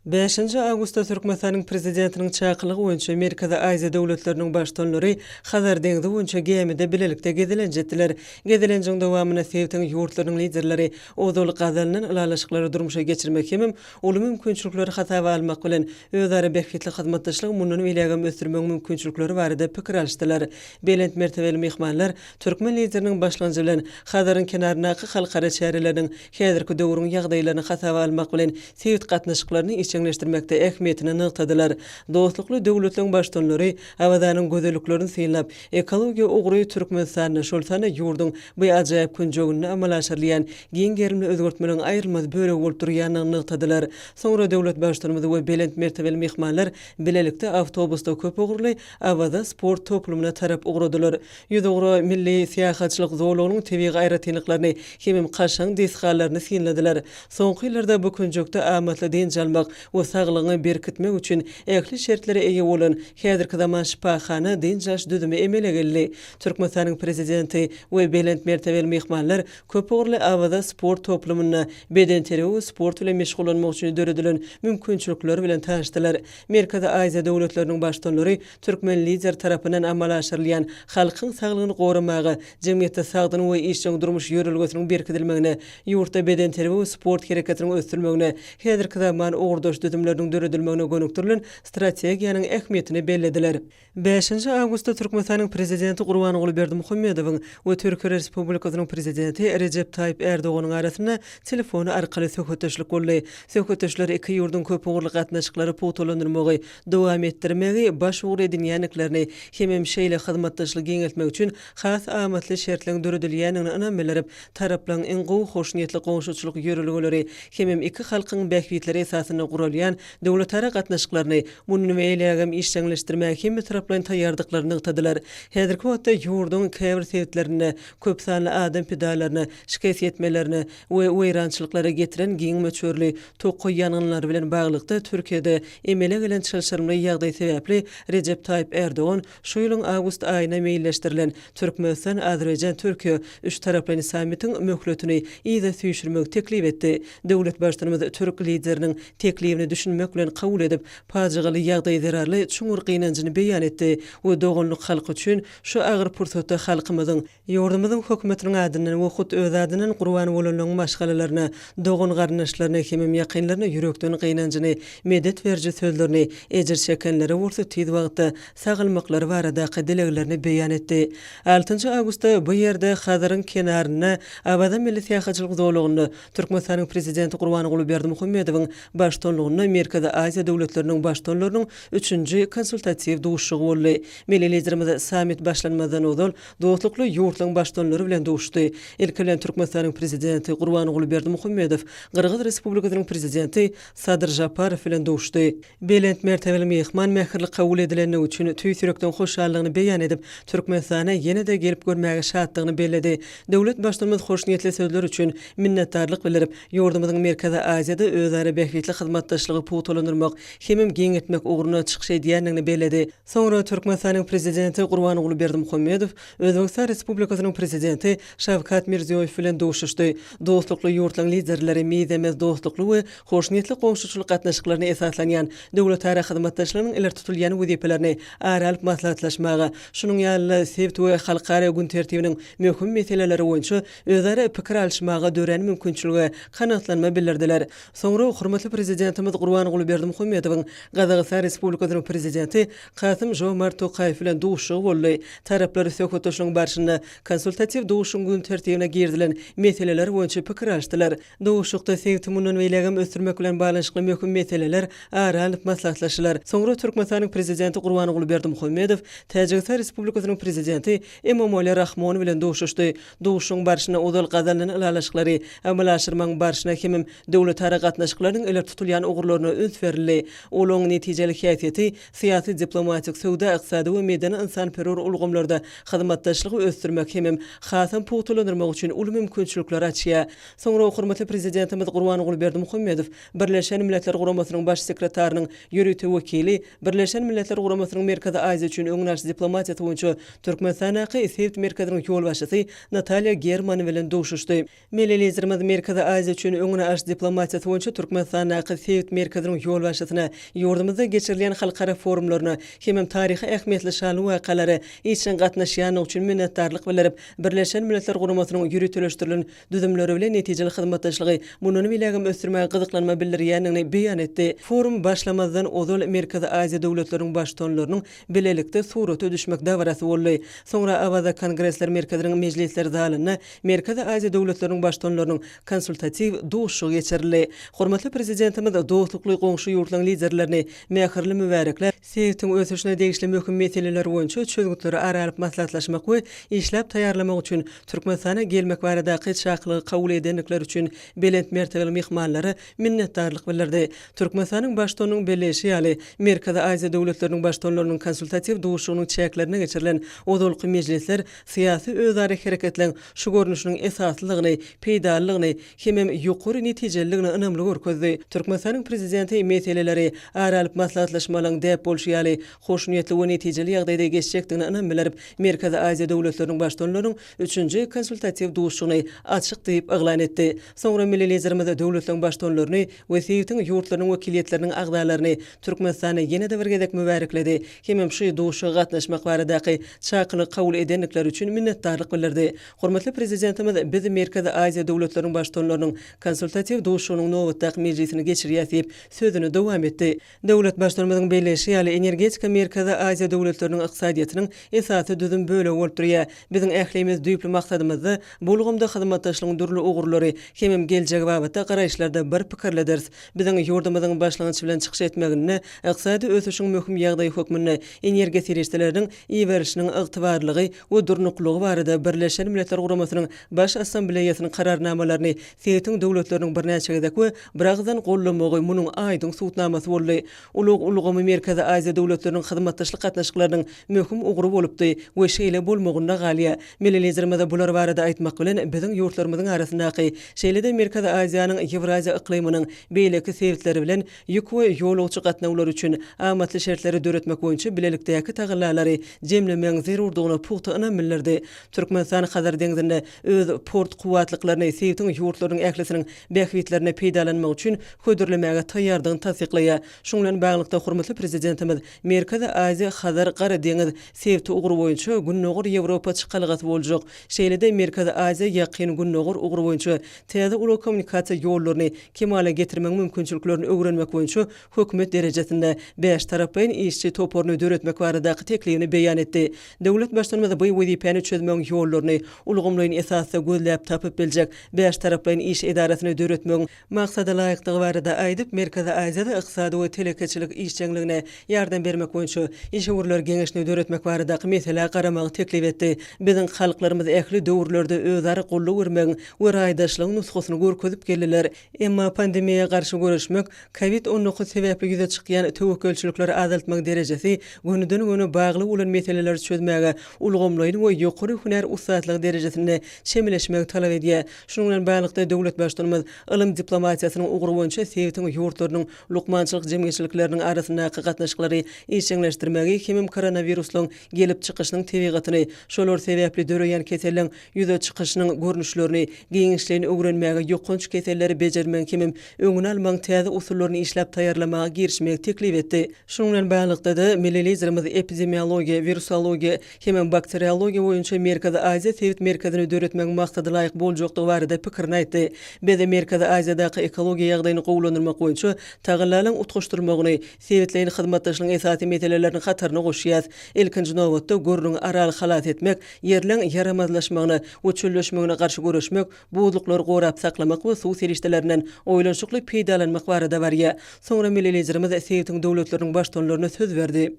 5 Awgustda Türkmenistanyň prezidentiniň çakylygy boýunça Merkezi Aziýa döwletleriniň başdanlary Hazar deňzi boýunça gemide bilelikde gezilenjetdiler. Gezilenjeň dowamyna Sewtiň ýurtlarynyň liderleri ozaly gazallanan alalaşyklary durmuşa geçirmek hem uly mümkinçilikleri hasaby almak bilen özara behketli hyzmatdaşlygy mundan beýlegim ösdürmek mümkinçilikleri barada pikir alşdylar. Belent mertebeli myhmanlar Türkmen lideriniň başlanjy bilen Hazaryň kenarynaky halkara çäreleriniň häzirki döwrüň ýagdaýlaryny hasaby almak bilen Sewt gatnaşyklaryny işçileşdirmekde ähmiýetini nyktadylar. Dostlukly döwletleriň başdanlary awazanyň gözelliklerini synlap, ekologiýa ugry Türkmenistanyň şolsana ýurdun bu ajaýyp künjogyny amala aşyrlayan giň gerimli özgertmeleň aýrylmaz böre bolup durýanyny nyktadylar. Soňra döwlet başdanlary we belent mertebeli myhmanlar bilelikde awtobusda köp ugurly awaza sport toplumyna tarap ugradylar. Ýüzüňre milli syýahatçylyk zowlagynyň tebigy aýratynlyklaryny hem gaşaň desgallaryny synladiler. Soňky ýyllarda bu künjokda amatly den jalmak we saglygyny berkitmek üçin ähli şertlere eýe bolan häzirki zaman şipaxana denjaş düzümi emele geldi. Türkmenistanyň prezidenti we belent mertebeli myhmanlar köp ugurly awaza sport toplumyna beden teri we sport bilen meşgullanmak üçin döredilen mümkinçilikleri bilen tanışdylar. Merkezi Aziýa döwletleriniň başdanlary Türkmen lider tarapyndan amala aşyrylýan halkyň saglygyny goramagy, jemgyýetde sagdyň we işçiň durmuş ýörelgesiniň berkitilmegine, ýurtda beden teri we sport hereketiniň ösdürmegine, häzirki zaman ugurdaş düzümleriniň döredilmegine gönükdirilen strategiýanyň ähmiýetini bellediler. 5 Awgustda Türkmenistanyň prezidenti Gurbanuly Berdimuhammedowyň we Türkiýe Respublikasynyň prezidenti Recep Tayyip Erdoganyň arasyna telefon arkaly söhbetdeşlik boldy. Söhbetdeşler iki ýurdun köp ugurly gatnaşyklary putulandyrmagy, dowam etdirmegi, baş ugur edinýänliklerini hem şeýle hyzmatdaşlyk geňeltmek üçin has amatly şertleň döredilýänini anam bilerip, taraplaryň en gowy hoşniýetli goňşuçylyk ýörelgeleri hem iki halkyň bähwitleri esasyna guralyan döwletara gatnaşyklaryny munun we elegem işçileşdirmäge hem taraplaryň taýýardyklaryny ýytadylar. Häzirki wagtda ýurdun käbir sebäplerini, köp sanly adam pedalaryny şikayet etmelerini we weýrançylyklara getiren giň möçörli tokoy ýangyllary bilen baglykda Türkiýede emele gelen çalşarmy ýagdaý sebäpli Recep Tayyip Erdoğan şu ýylyň awgust aýyna meýilleşdirilen Türkmenistan, Azerbaýjan, Türkiýe üç taraply sammitiň möhletini ýa-da süýşürmek teklip etdi. Döwlet başlanymy Türk lideriniň teklibini düşünmek bilen kabul edip, pajagyly ýagdaý zerarly çuňur gynanjyny beýan etdi. We doganlyk halk üçin şu agyr pursatda halkymyzyň, ýurdumyzyň hökümetiniň adynyň we hut öz adynyň gurban bolanlaryň maşgalaryna, dogan garnaşlaryna hemem ýakynlaryna ýürekden gynanjyny, medet berji sözlerini, ejir çekenlere ursa tiz wagtda sagylmaklary barada dileglerini beýan etdi. 6 awgustda bu ýerde Hazaryň kenaryna Abada milli tähaçylyk zowlugyny Türkmenistanyň prezidenti Gurbanuly Berdimuhammedowyň başçylygyny Merkezi Aziýa döwletleriniň başçylarynyň 3-nji konsultasiýa duşugy boldy. Milli liderimiz sammit başlanmadan ozal dostlukly ýurtlaryň başçylary bilen duşdy. Ilkilen Türkmenistanyň prezidenti Gurbanuly Berdimuhammedow Qırğız Respublikasynyň prezidenti Sadyr Japarow bilen duşdy. Belent mertebeli mehman mähirlik kabul edileni üçin tüýsürekden hoşallygyny beýan edip, Türkmenistana ýene-de gelip görmäge şatlygyny bellädi. Döwlet başçylymyz hoş niyetli sözler üçin minnetdarlyk bildirip, ýurdumyzyň Merkezi Aziýada özara bähritli hyzmatdaşlygy puwtalandyrmak, hemem giň etmek ugruna çykyş edýändigini bellädi. Soňra Türkmenistanyň prezidenti Gurbanuly Berdimuhammedow Özbegistan Respublikasynyň prezidenti Şawkat Mirziýoýew bilen duşuşdy. Dostlukly ýurtlaryň liderleri meýzemez dostlukly we hoş niyetli goňşuçylyk gatnaşyklaryna esaslanýan döwletara hyzmatdaşlarynyň iler tutulýan wezipelerini aralyp maslahatlaşmaga, şunuň ýaly sebit we halkara gün tertibiniň möhüm meseleleri boýunça özara pikir alşmaga dören mümkinçiligi kanatlanma bildirdiler. Soňra hormatly prezidentimiz Gurbanuly Berdimuhammedowyň Gazagystan Respublikasynyň prezidenti Kasym Jomart Tokayew bilen duşugy boldy. Taraplar söhbetleşiň barşynda konsultatiw duşuň gün tertibine girdilen meseleler boýunça pikir alşdylar. Duşukda sebitimin weýlegem ösdürmek bilen baglanyşly möhüm meseleler aralyp maslahatlaşdylar. Soňra Türkmenistanyň prezidenti Gurbanuly Berdimuhammedow Täjikistan Respublikasynyň prezidenti Emomali Rahmon bilen duşuşdy. Duşuň barşyna ozal gazanyň ilalaşyklary, amalaşdyrmaň barşyna hemem döwletara gatnaşyklarynyň iler tutulýan ugurlaryna öns berildi. Olaň netijeli häsiýeti syýasy, diplomatik, sowda, ykdysady we medeni insanperwer ulgamlarda hyzmatdaşlygy ösdürmek hemem hasam puwtalandyrmak üçin uly mümkinçilikler açýar. Soňra hormatly prezidentimiz Gurbanuly Berdimuhammedow Birleşen Milletler Guramasynyň baş sekretarynyň ýöretme wekili, Birleşen Milletler Guramasynyň Merkezi Aziýa üçin öňnaşy diplomatiýa boýunça Türkmenistanyň sebit merkeziniň ýolbaşçysy Natalya German bilen duşuşdy. Milli liderimiz Merkezi Aziýa üçin öňnaşy diplomatiýa boýunça Türkmenistanyň sebit merkeziniň ýolbaşçysyna ýurdumyzda geçirilen halkara forumlaryna hemem taryhy ähmiýetli şanly wakalary için gatnaşýan üçin minnetdarlyk bildirip, Birleşen Milletler Guramasynyň ýürütüleşdirilen düzümleri bilen netijeli hyzmatdaşlygy munun bilegem ösdürmäge gyzyklanma bildirýändigini beýan etdi. Forum başlamazdan ozal Merkezi Aziýa döwletleriniň başçylarynyň bilelikde suraty düşmek dawarasy boldy. Soňra Abada Kongresler Merkeziniň mejlisler zalyna Merkezi Aziýa döwletleriniň başçylarynyň konsultatiw duşugy geçirildi. Hormatly prezidentimiz dostlukly goňşy ýurtlaryň liderlerini mähirli mübarekler, sebitiň ösüşine degişli möhüm meseleler boýunça çözgütleri aralyp maslahatlaşmak we işläp taýýarlamak üçin Türkmenistana gelmek barada şaklygy kabul edendikleri üçin belent mertebeli mehmanlary minnetdarlyk bildirdi. Türkmenistanyň başçylarynyň belleşi ýaly Merkezi Aziýa döwletleriniň başçylarynyň konsultatiw duşugynyň çäklerine geçirilen ozalky mejlisler syýasy özara hereketlen şu görnüşiniň esaslygyny, peýdalygyny hemem ýokary netijeligini önümli görkezdi. Türkmenistanyň prezidenti meseleleri aralyp maslahatlaşmalyň däp bolşýaly, hoş niyetli we netijeli ýagdaýda geçjekdigini önem bildirip, Merkezi Aziýa döwletleriniň başçylarynyň 3-nji konsultatiw duşugyny açyk diýip eglan etdi. Soňra milli liderimiz döwletleriň başçylaryny we sebitiň ýurtlarynyň wekilliýetleriniň agdalaryny Türkmenistana ýene-de bir gezek mübarekledi. Hemem şu duşuga gatnaşmak baradaky çakyly kabul edendikleri üçin minnetdarlyk bildirdi. Hormatly prezidentimiz biz Merkezi Aziýa döwletleriniň başçylarynyň konsultatiw duşugynyň nowatdaky mejlisini geçirýär diýip sözüni dowam etdi. Döwlet başçylarymyzyň belleşi ýaly energetika Merkezi Aziýa döwletleriniň ykdysadyýatynyň esasy düzüm böle bolup durýar. Biziň ählimiz düýpli maksadymyzdy bulgumda hyzmatdaşlygyň durly ugurlary hemem geljek babatda garaýşlarda bir pikirledirs. Biziň ýurdumyzyň başlangyç bilen çykyş etmegine, ykdysady ösüşiň möhüm ýagdaý hökmüne, energiýa serişdeleriň iýerişiniň ygtybarlygy we durnuklugy barada Birleşen Milletler Guramasynyň baş assambleýasynyň kararnamalaryny sebitiň döwletleriniň birnäçe gezek we biragdan gollamagy bolmagy munun aýdyň suwtnamasy boldy. Ulug Merkezi Aziýa döwletleriniň hyzmatdaşlyk gatnaşyklarynyň möhüm ugry bolupdy we şeýle bolmagyna galýa. Milletlerimizde bular barada aýtmak bilen biziň ýurtlarymyzyň arasyndaky şeýle-de Merkezi Aziýanyň Ýewraziýa iklimining beýleki sebäpleri bilen ýük we ýolagçy gatnawlar üçin amatly şertleri döretmek boýunça bilelikdäki tagyllary jemlemeň zerurdygyna puhta ynam bildirdi. Türkmenistan Hazar deňizinde öz port kuwatlyklaryny sebäpdiň ýurtlarynyň ählisiniň bähwitlerine peýdalanmak üçin hödürlemäge taýýardygyny tasdiklaýar. Şoň bilen baglykda hormatly prezidentimiz Merkezi Aziýa Hazar Gara deňiz sebäpdi ugry boýunça günnogur Ýewropa çykalgasy boljak. Şeýle-de Merkezi Aziýa ýakyn günnogur ugry boýunça täze uly kommunikasiýa ýollaryny kemale getirmek mümkinçiliklerini öwrenmek boýunça hökümet derejesinde 5 tarapyn işçi toporuny döretmek baradaky teklifini beýan etdi. Döwlet başlanmada bu wezipany çözmek ýollaryny ulgamlaryň esasy gözläp tapyp biljek 5 tarapyn iş edarasyny döretmek maksada laýykdygy barada aýdyp Merkezi Aziýada ykdysady we telekeçilik işçiligine ýardam bermek boýunça işgörler geňeşini döretmek baradaky mesele garamagy teklif etdi. Biziň halklarymyz ähli döwürlerde özleri gollag bermek we raýdaşlygyň nusgasyny görkezip geldiler. Emma pandemiýaga garşy görüşmek, COVID-19 sebäpli ýüze çykýan tewekkelçilikleri azaltmak derejesi günüden güne bagly bolan meseleleri çözmäge ulgamlaryň we ýokary hunar ustatlygy derejesinde çemeleşmek talap edýär. Şonuň bilen baglykda döwlet başlanmaz ilim diplomatiýasynyň ugry boýunça sebäpdiň ýurtlarynyň lukmançylyk jemgyýetçilikleriniň arasyndaky gatnaşyklary işçileşdirmäge hemem koronawirusyň gelip çykyşynyň tebigatyny, şolar sebäpli döreýän keseliň ýüze çykyşynyň görnüşlerini, giňişlerini öwrenmäge ýokunç keselleri bejermek hemem öňüne almaň täze usullaryny işläp taýýarlamaga girişmek teklif etdi. Şonuň bilen baglykda da milletlerimiz epidemiologiýa, virusologiýa hemem bakteriologiýa boýunça Merkezi Aziýa sebäp merkezini döretmek maksady laýyk boljakdygy barada pikirini aýtdy. Bize Merkezi Aziýadaky ekologiýa ýagdaýyny gowlandyrmak boýunça tagyllaryň utgaşdyrmagyny, sebäplerini hyzmatdaşlygyň esasy meselelerini hatarına goşýar. Ilkinji nowatda görüň araly halat etmek, ýerleň yaramazlaşmagyny we çölleşmegine garşy görüşmek, buzluklary gorap saklamak we suw serişdelerinden oýlanşykly peýdalanmak barada barýar. Soňra milletlerimiz sebäpdiň döwletleriniň başdanlaryna söz berdi.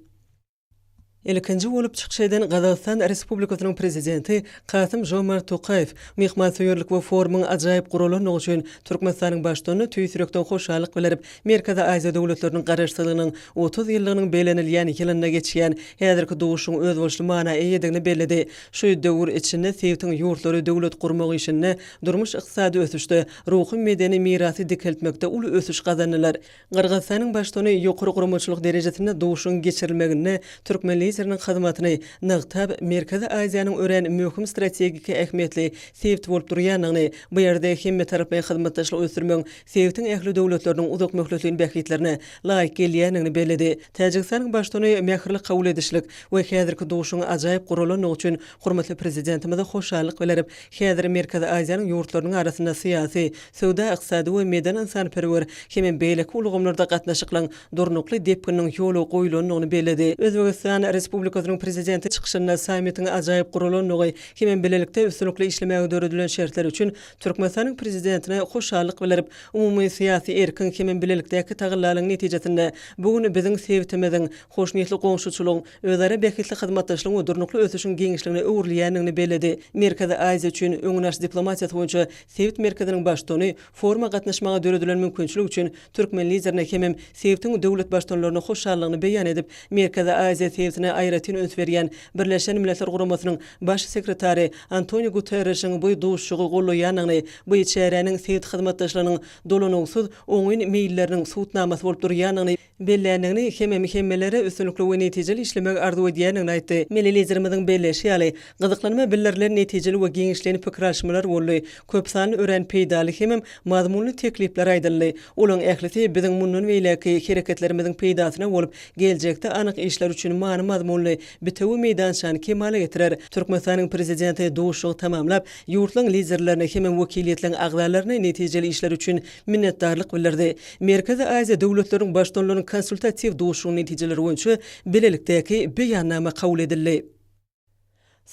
Ilkinji bolup çykşadan Gazaqstan Respublikasynyň prezidenti Kasym Jomart Tokayew mehmansyýarlyk we forumyň ajaýyp gurulanyny üçin Türkmenistanyň başdany tüýsürekden hoşallyk bildirip Merkezi Aziýa döwletleriniň garaşsyzlygynyň 30 ýyllygynyň belenilýän ýylyna geçýän häzirki dowuşyň öz bolşy mana eýedigini bellädi. Şu döwür içinde sebäpdiň ýurtlary döwlet gurmak işinde durmuş ykdysady ösüşde ruhy medeni mirasy dikeltmekde uly ösüş gazandylar. Gırgızstanyň başdany ýokary guramaçylyk derejesinde dowuşyň geçirilmegine Türkmenli Türkmenistanyň hyzmatyny nagtab Merkezi Aziýanyň ören möhüm strategik ähmiýetli sebäp bolup durýanyny, bu ýerde hemme tarapy hyzmatdaşlyk ösürmek sebäpdiň ähli döwletleriniň uzak möhletliğin bähwitlerine laýyk gelýänini bellädi. Täjikistanyň başdany mähirlik kabul edişlik we häzirki dowuşyň ajaýyp gurulanyny üçin hormatly prezidentimize hoşallyk bildirip, häzir Merkezi Aziýanyň ýurtlarynyň arasynda syýasy, sowda, ykdysady we meden insanperwer hemem beýleki ulgamlarda gatnaşyklaryň durnukly depkiniň ýolu goýulanyny bellädi. Özbegistan Respublikasynyň prezidenti çykyşynda sammitiň ajaýyp gurulanyny hemem bilelikde üstünlikli işlemäge döredilen şertler üçin Türkmenistanyň prezidentine hoşallyk bildirip, umumy syýasy erkin hemem bilelikdäki tagyllaryň netijesinde bugün biziň sebäpimiziň hoşnýetli goňşuçylygyň özara bähitli hyzmatdaşlygyň we durnukly ösüşiň geňişligine öwrülýänini bellädi. Merkezi Aziýa üçin öňünaş diplomatiýasy boýunça sebäp merkeziniň başdany forma gatnaşmaga döredilen mümkinçilik üçin türkmen liderine hemem sebäpdiň döwlet başdanlaryna hoşallygyny beýan edip, Merkezi Aziýa sebäpine aýratyn öns berýän Birleşen Milletler Guramasynyň baş sekretary Antonio Guterres'iň bu dowuşygy gollaýanyny, bu çäreniň sebäp hyzmatdaşlarynyň dolanyňsyz oňyn meýilleriniň suwtnamasy bolup durýanyny belläniňi hemmeleri üstünlikli we netijeli işlemek arzu edýänini aýtdy. Milletlerimiziň belleşi ýaly gyzyklanma bildirler netijeli we geňişlerini pikir alşmalar boldy. Köp sanly ören peýdaly hemem mazmunly teklifler aýdyldy. Olaň ählisi biziň mundan beýleki hereketlerimiziň peýdasyna bolup geljekde anyk işler üçin many mazmunly bitewi meýdançany kemale getirer. Türkmenistanyň prezidenti dowuşygy tamamlap, ýurtlaryň liderlerine hemem wekiliýetliň agzalaryna netijeli işler üçin minnetdarlyk bildirdi. Merkezi Aziýa döwletleriniň başdanlarynyň konsultatiw dowuşygyň netijeleri boýunça bilelikdäki beýannama kabul edildi.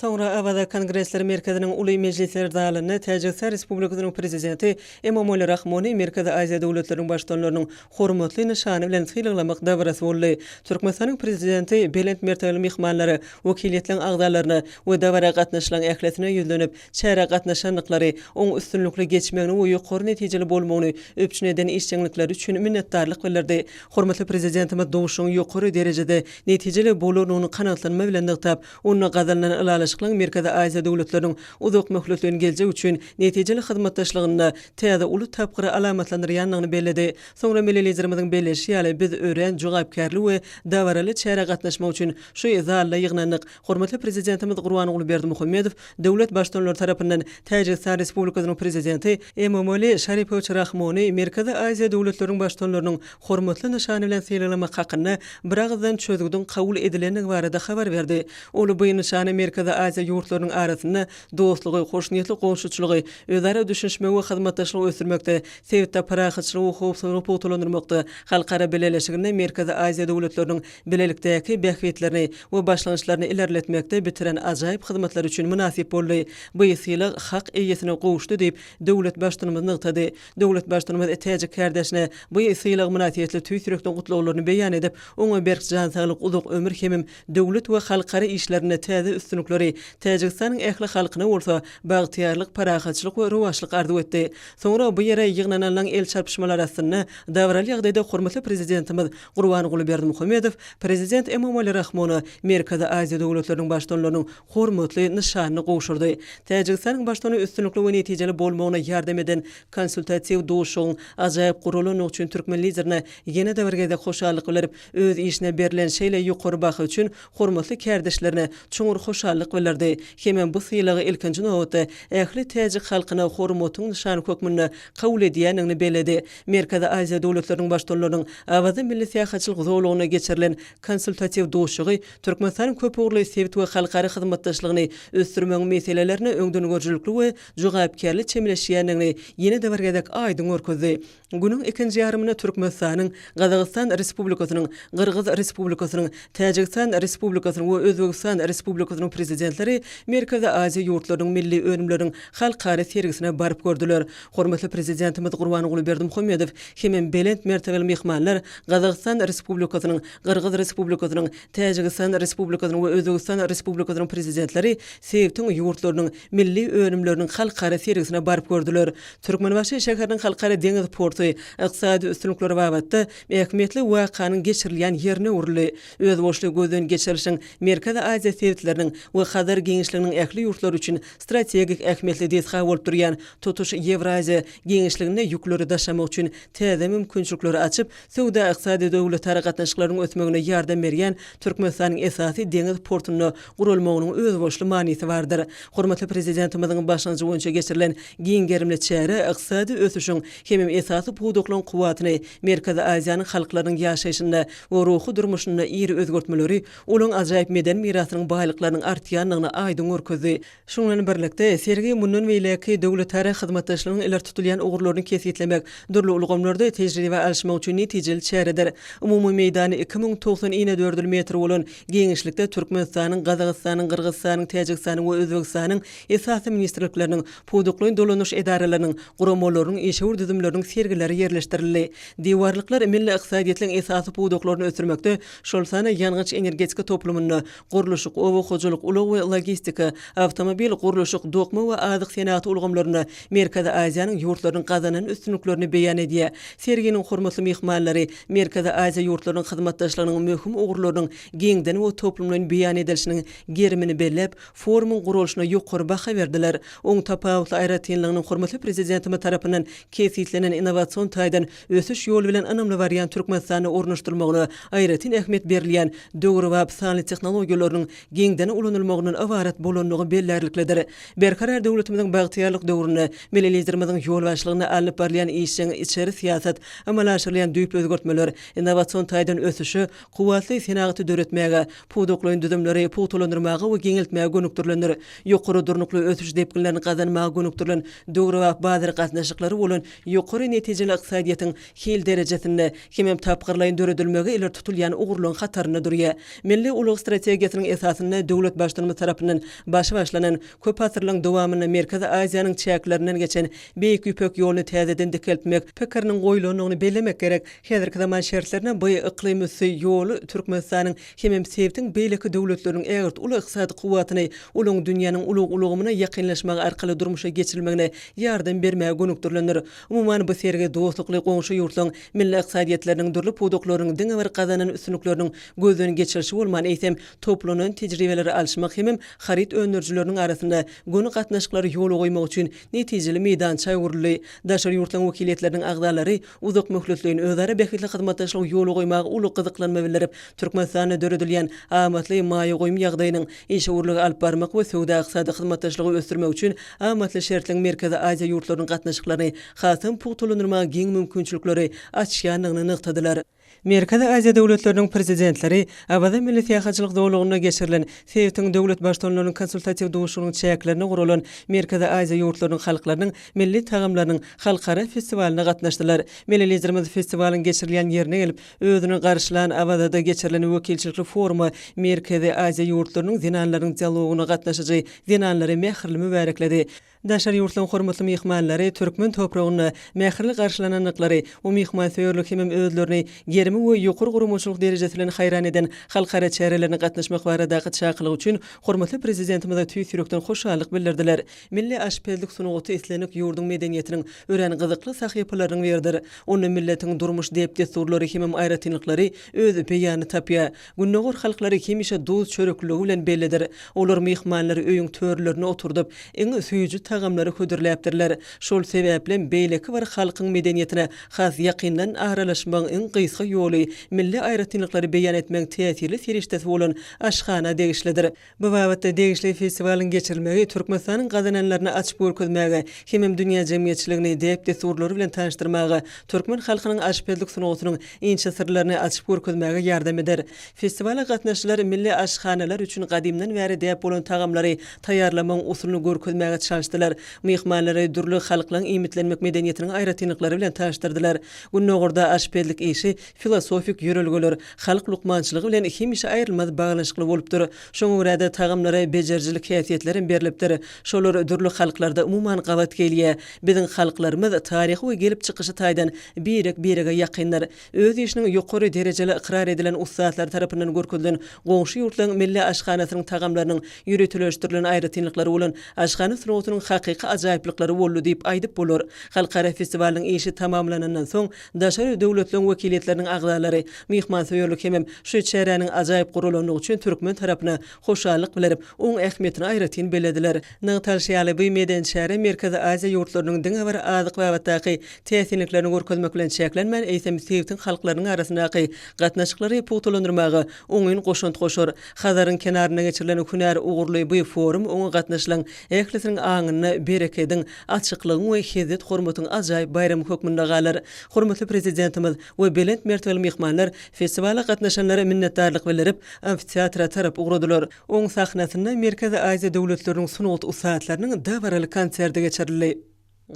Sonra Avada Kongresler Merkezi'nin Ulu Meclisler Dalyny Täjikistan Respublikasynyň prezidenti Emomali Rahmony Merkezi Aziýa döwletleriniň başdanlarynyň hormatly nyşany bilen sylamak dabrasy boldy. Türkmenistanyň prezidenti belent mertebeli mihmanlary, wekiliýetleň agdalaryny we dabara gatnaşylan ähletine ýüzlenip, çäre gatnaşanlyklary oň üstünlükli geçmegini we ýokary netijeli bolmagyny öpçün eden işçilikleri üçin minnetdarlyk bildirdi. Hormatly prezidentimiz dowuşyň ýokary derejede netijeli bolunyny kanatlanma bilen dykap, onu gazalanan Şyklanyň Merkezi Aziýa döwletleriniň uzak möhletlerini geljek üçin netijeli hyzmatdaşlygyna täze uly tapgyry alamatlandyrýanlygyny bellidi. Soňra millililerimiziň belleşi ýaly biz ören jogapkärlik we dawaraly çäre gatnaşmak üçin şu ýazarla ýygnanyk. Hormatly prezidentimiz Gurbanyň Berdimuhammedow döwlet başdanlary tarapyndan Täjikistan Respublikasynyň prezidenti Emomali Şaripow Rahmony Merkezi Aziýa döwletleriniň başdanlarynyň hormatly nyşany bilen sylamak hakyna bir agzdan çözgüdüň kabul edilenligi barada habar berdi. Ol bu nyşany Merkezi Aziýa ýurtlarynyň arasynda dostlugy, hoşnýetli goşuşçylygy, özara düşünşme we hyzmatdaşlygy ösürmekde, sevitde parahatçylygy we howpsuzlygy putulandyrmakda, halkara beleleşiginde Merkezi Aziýa döwletleriniň bilelikdäki bähwetlerini we başlanýyşlaryny ilerletmekde bitiren ajaýyp hyzmatlar üçin münasip boldy. Bu ýysylyk hak eýesine gowuşdy diýip döwlet başdanymyz nykdy. Döwlet başdanymyz Täjik kardeşine bu ýysylyk münasibetli tüýsürekden gutlawlaryny beýan edip, oňa berk jan saglyk, uzak ömür hemim döwlet we halkara işlerine täze üstünlükleri Täjikistanyň ähli halkyna bolsa bagtyarlyk, parahatçylyk we rowaşlyk arzuw etdi. Soňra bu ýere ýygnanalan el çarpışmalary arasynda dawraly ýagdaýda hormatly prezidentimiz Gurbanyň Berdimuhammedow prezident Emomali Rahmony Merkezi Aziýa döwletleriniň başdanlarynyň hormatly nyşanyny gowşurdy. Täjikistanyň başdany üstünlükli we netijeli bolmagyna ýardam eden konsultasiýa dowuşyň ajaýyp gurulany üçin türkmen liderine ýene de birgede hoşallyk bildirip, öz işine berilen şeýle ýokary baky üçin hormatly kardeşlerine çoňur hoşallyk bildirdi. Hemen bu sylagy ilkinji nowatda ähli Täjik halkyna hormatyň nyşany kökmünde kabul edýänligini beledi. Merkezi Aziýa döwletleriniň başdanlarynyň Awada milli syýahatçylyk zowlugyna geçirilen konsultasiýa dowuşugy Türkmenistanyň köpügürli sebit we halkara hyzmatdaşlygyny ösdürmek meselelerini öňden görjülükli we jogapkärlik çemleşýänligini ýene de birgedek aýdyň görkezdi. Günüň ikinji ýarymyna Türkmenistanyň, Gazagystan Respublikasynyň, Kyrgyz Respublikasynyň, Täjikistan Respublikasynyň we Özbegistan Respublikasynyň prezidentleri Merkezi Aziýa ýurtlarynyň milli önümleriň halkara sergisine barıp gördüler. Hormatly prezidentimiz Gurbanyň Berdimuhammedow hemen belent mertebeli mehmanlar Gazagystan Respublikasynyň, Kyrgyz Respublikasynyň, Täjikistan Respublikasynyň we Özbegistan Respublikasynyň prezidentleri sebitiň ýurtlarynyň milli önümleriň halkara sergisine barıp gördüler. Türkmenbaşy şäheriniň halkara deňiz porty ykdysady üstünlükleri babatda ähmiýetli wakanyň geçirilýän ýerine urly. Öz boşly gözden geçirişiň Merkezi Aziýa sebitleriniň we Hazar geňişliginiň ähli ýurtlary üçin strategik ähmiýetli desha bolup durýan tutuş Ewraziýa geňişligine ýükleri daşamak üçin täze mümkinçilikleri açyp, sowda ykdysady döwletlara gatnaşyklaryň ötmegine ýardam berýän Türkmenistanyň esasy deňiz portuny gurulmagynyň öz boşly manysy bardyr. Hormatly prezidentimiziň başlanjy boýunça geçirilen giňgerimli çäre ykdysady ösüşiň hemem esasy puwduklyň kuwatyny Merkezi Aziýanyň halklarynyň ýaşaýyşynda we ruhy durmuşynda iri özgertmeleri, olaň ajaýyp meden mirasynyň baýlyklarynyň artýanlygyny aýdyň görkezdi. Şundan birlikde sergi mundan beýleki döwletlara hyzmatdaşlygynyň iler tutulýan ugurlaryny kesitlemek, durly ulgamlarda tejribe alşmak üçin netijeli çäredir. Umumy meýdany 2094 metr bolan geňişlikde Türkmenistanyň, Gazagystanyň, Kyrgyzstanyň, Täjikistanyň we Özbegistanyň esasy ministrlikleriniň, puwdukly dolanyş edaralarynyň, guramalarynyň, eşewur düzümleriniň sergileri ýerleşdirildi. Diwarlyklar milli ykdysadyýetliň esasy puwduklaryny ösürmekde, şol sana ýangyç energetika toplumyny, guruluşyk, owa hojalyk, ulug we logistika, awtomobil guruluşyk, dokma we azyk senaty ulgamlaryny Merkezi Aziýanyň ýurtlarynyň gazanan üstünlüklerini beýan edýär. Serginiň hormatly mehmanlary Merkezi Aziýa ýurtlarynyň hyzmatdaşlygynyň möhüm ugurlarynyň geňden we toplumlaryň beýan edilişiniň gerimini bellep, forumyň guruluşyna ýokary baha berdiler. Oň tapawutly aýratynlygynyň hormatly prezidentimiz tarapyndan kesitlenen innowasion taýdan ösüş ýolu bilen anamly variant Türkmenistany ornaşdyrmagyna aýratyn ähmiýet berilýän döwri we sanly tehnologiýalarynyň geňden ulanylmagynyň awarat bolanlygy bellerlikledir. Berkarar döwletimiziň bagtyarlyk döwrüne, milli liderimizin ýol başlygyna alyp barylan işiň içeri siýasat amalaşdyrylýan düýp özgertmeler, innowasion taýdan ösüşi, kuwatly senaty döretmäge, puwdukly düzümleri puwtulandyrmagy we geňeltmäge gönükdirlenir. Ýokary durnukly ösüş depkinlerini gazanmagy gönükdirilen döwri we bazar gatnaşyklary bolan ýokary netijeli ykdysadyýetyň hil derejesinde hemem tapgyrlaýyn döredilmegi iler tutulýan ugurlaryň hataryna durýar. Milli ulug strategiýasynyň esasyny döwlet başda başkanı tarapından başlanan köp asırlyň dowamyny Merkezi Aziýanyň çäklerinden geçen beýik üpek ýoluny täzeden dikeltmek, pekeriniň goýlugyny bellemek gerek. Häzirki zaman şertlerine bu iklim üssü ýolu Türkmenistanyň hemem sebtiň beýleki döwletleriniň ägirt uly ykdysady kuwatyny, ulyň dünýäniň uluglygyna ýakynlaşmak arkaly durmuşa geçirilmegine ýardam bermäge gönükdirlenir. Umuman bu serge dostlukly goňşy ýurtlaryň milli iqtisadiýetleriniň durly puduklarynyň diňe bir gazanan üstünlikleriniň gözden geçirişi bolman eýsem toplanan tejribeleri alşmak hemem harit öňürjileriniň arasynda göni gatnaşyklary ýoly goýmak üçin netijeli meýdan çaýgurly. Daşary ýurtlaryň wekilletleriniň agdalary uzak möhletlerini özara behitli hyzmatdaşlyk ýoly goýmagy uly gyzyklanma bildirip Türkmenistana döredilýän amatly maýa goýum ýagdaýynyň işgurlygy alyp barmak we sowda ykdysady hyzmatdaşlygy ösdürmek üçin amatly şertliň Merkezi Aziýa ýurtlarynyň gatnaşyklaryny hasam puwtulandyrmaga giň mümkinçilikleri açýanlygyny nyktadylar. Merkezi Aziýa döwletleriniň prezidentleri Abada Milli Täýatçylyk dowlugyna geçirilen Sewtiň döwlet başdanlarynyň konsultatiw duşunyň çäklerini guralan Merkezi Aziýa ýurtlarynyň halklarynyň milli tagamlarynyň halkara festiwalyna gatnaşdylar. Milli festiwalyň geçirilýän ýerine gelip özüni garşylan Abadada geçirilen wekilçilikli foruma Merkezi Aziýa ýurtlarynyň zinanlarynyň dialoguna gatnaşyjy zinanlary mähirli mübarekledi. Daşary ýurtlaryň hormatly mehmanlary türkmen topragyna mähirli garşylananlyklary o mehman söýerlik hemem özlerini gerimi we ýokary gurumçylyk derejesine haýran eden halkara çärelerini gatnaşmak baradaky çakylyk üçin hormatly prezidentimize tüýsürekden hoşallyk bildirdiler. Milli aşpezlik sunugaty eslenik ýurdun medeniýetiniň ören gyzykly sahypalaryny berdir. Onu milletiň durmuş dep desturlary hemem aýratynlyklary öz beýany tapýa. Günnägör halklary hemişe dost çörekligi bilen bellidir. Olar mehmanlary öýüň törlerini oturdup eň süýüji tagamlary hödürläpdirler. Şol sebäple beýleki bir halkyň medeniýetine has ýakyndan aralaşmagyň eň gysga ýoly milli aýratynlyklary beýan etmek täsirli serişdesi bolan aşhana degişlidir. Bu wagtda degişli festiwalyň geçirilmegi Türkmenistanyň gazananlaryny açyp görkezmäge, hemem dünýä jemgyýetçiligini dep desturlary bilen tanışdyrmaga, türkmen halkynyň aşpezlik sunugatynyň inçe sirlerini açyp görkezmäge ýardam eder. Festiwala gatnaşçylar milli aşhanalar üçin gadymdan bäri dep bolan tagamlary taýýarlamaň usulyny görkezmäge çalışdylar. Mehmanlary durly halklaryň imitlenmek medeniýetiniň aýratynlyklary bilen tanışdyrdylar. Günnägörde aşpezlik işi filosofik ýörelgeler, halk lukmançylygy bilen hemişe aýrylmaz baglanşykly bolupdyr. Şoňa görä tagamlara bejerjilik häsiýetleri berilipdir. Şolar durly halklarda umuman gabat gelýär. Biziň halklarymyz taryhy we gelip çykyşy taýdan birege ýakynlar. Öz işiniň ýokary derejeli ikrar edilen ustadlar tarapyndan görkezilen goňşy ýurtlaryň milli aşhanasynyň tagamlarynyň ýürütüleşdirilen aýratynlyklary bolan aşhana sunugatynyň hakyky ajaýyplyklary boldy diýip aýdyp bolar. Halkara festiwalyň işi tamamlanandan soň daşary döwletleriň wekilletleriniň agdalary mehman söýerlik hemem şu çäreniň ajaýyp gurulanyny üçin türkmen tarapyna hoşallyk bildirip oň ähmiýetini aýratyn belediler. Nagtalşýaly bu meden şäher Merkezi Aziýa ýurtlarynyň diňe bir azyk wagtdaky täsirliklerini görkezmek bilen çäklenmän eýsem Sewtiň halklarynyň arasyndaky gatnaşyklary puwtulandyrmagy oňyn goşunty goşar. Hazaryň kenaryna geçirilen hünär ugurly bu forum oň gatnaşylan ählisiniň aňyny berekediň açyklygyň we hezet hormatyň ajaýyp bayram hökmünde galar. Hormatly prezidentimiz we belent mertebeli mehmanlar festiwala gatnaşanlara minnetdarlyk bildirip amfiteatra tarap ugradylar. Oň sahnasynda Merkezi Aziýa döwletleriniň sunugat ustatlarynyň dabaraly konserti geçirildi.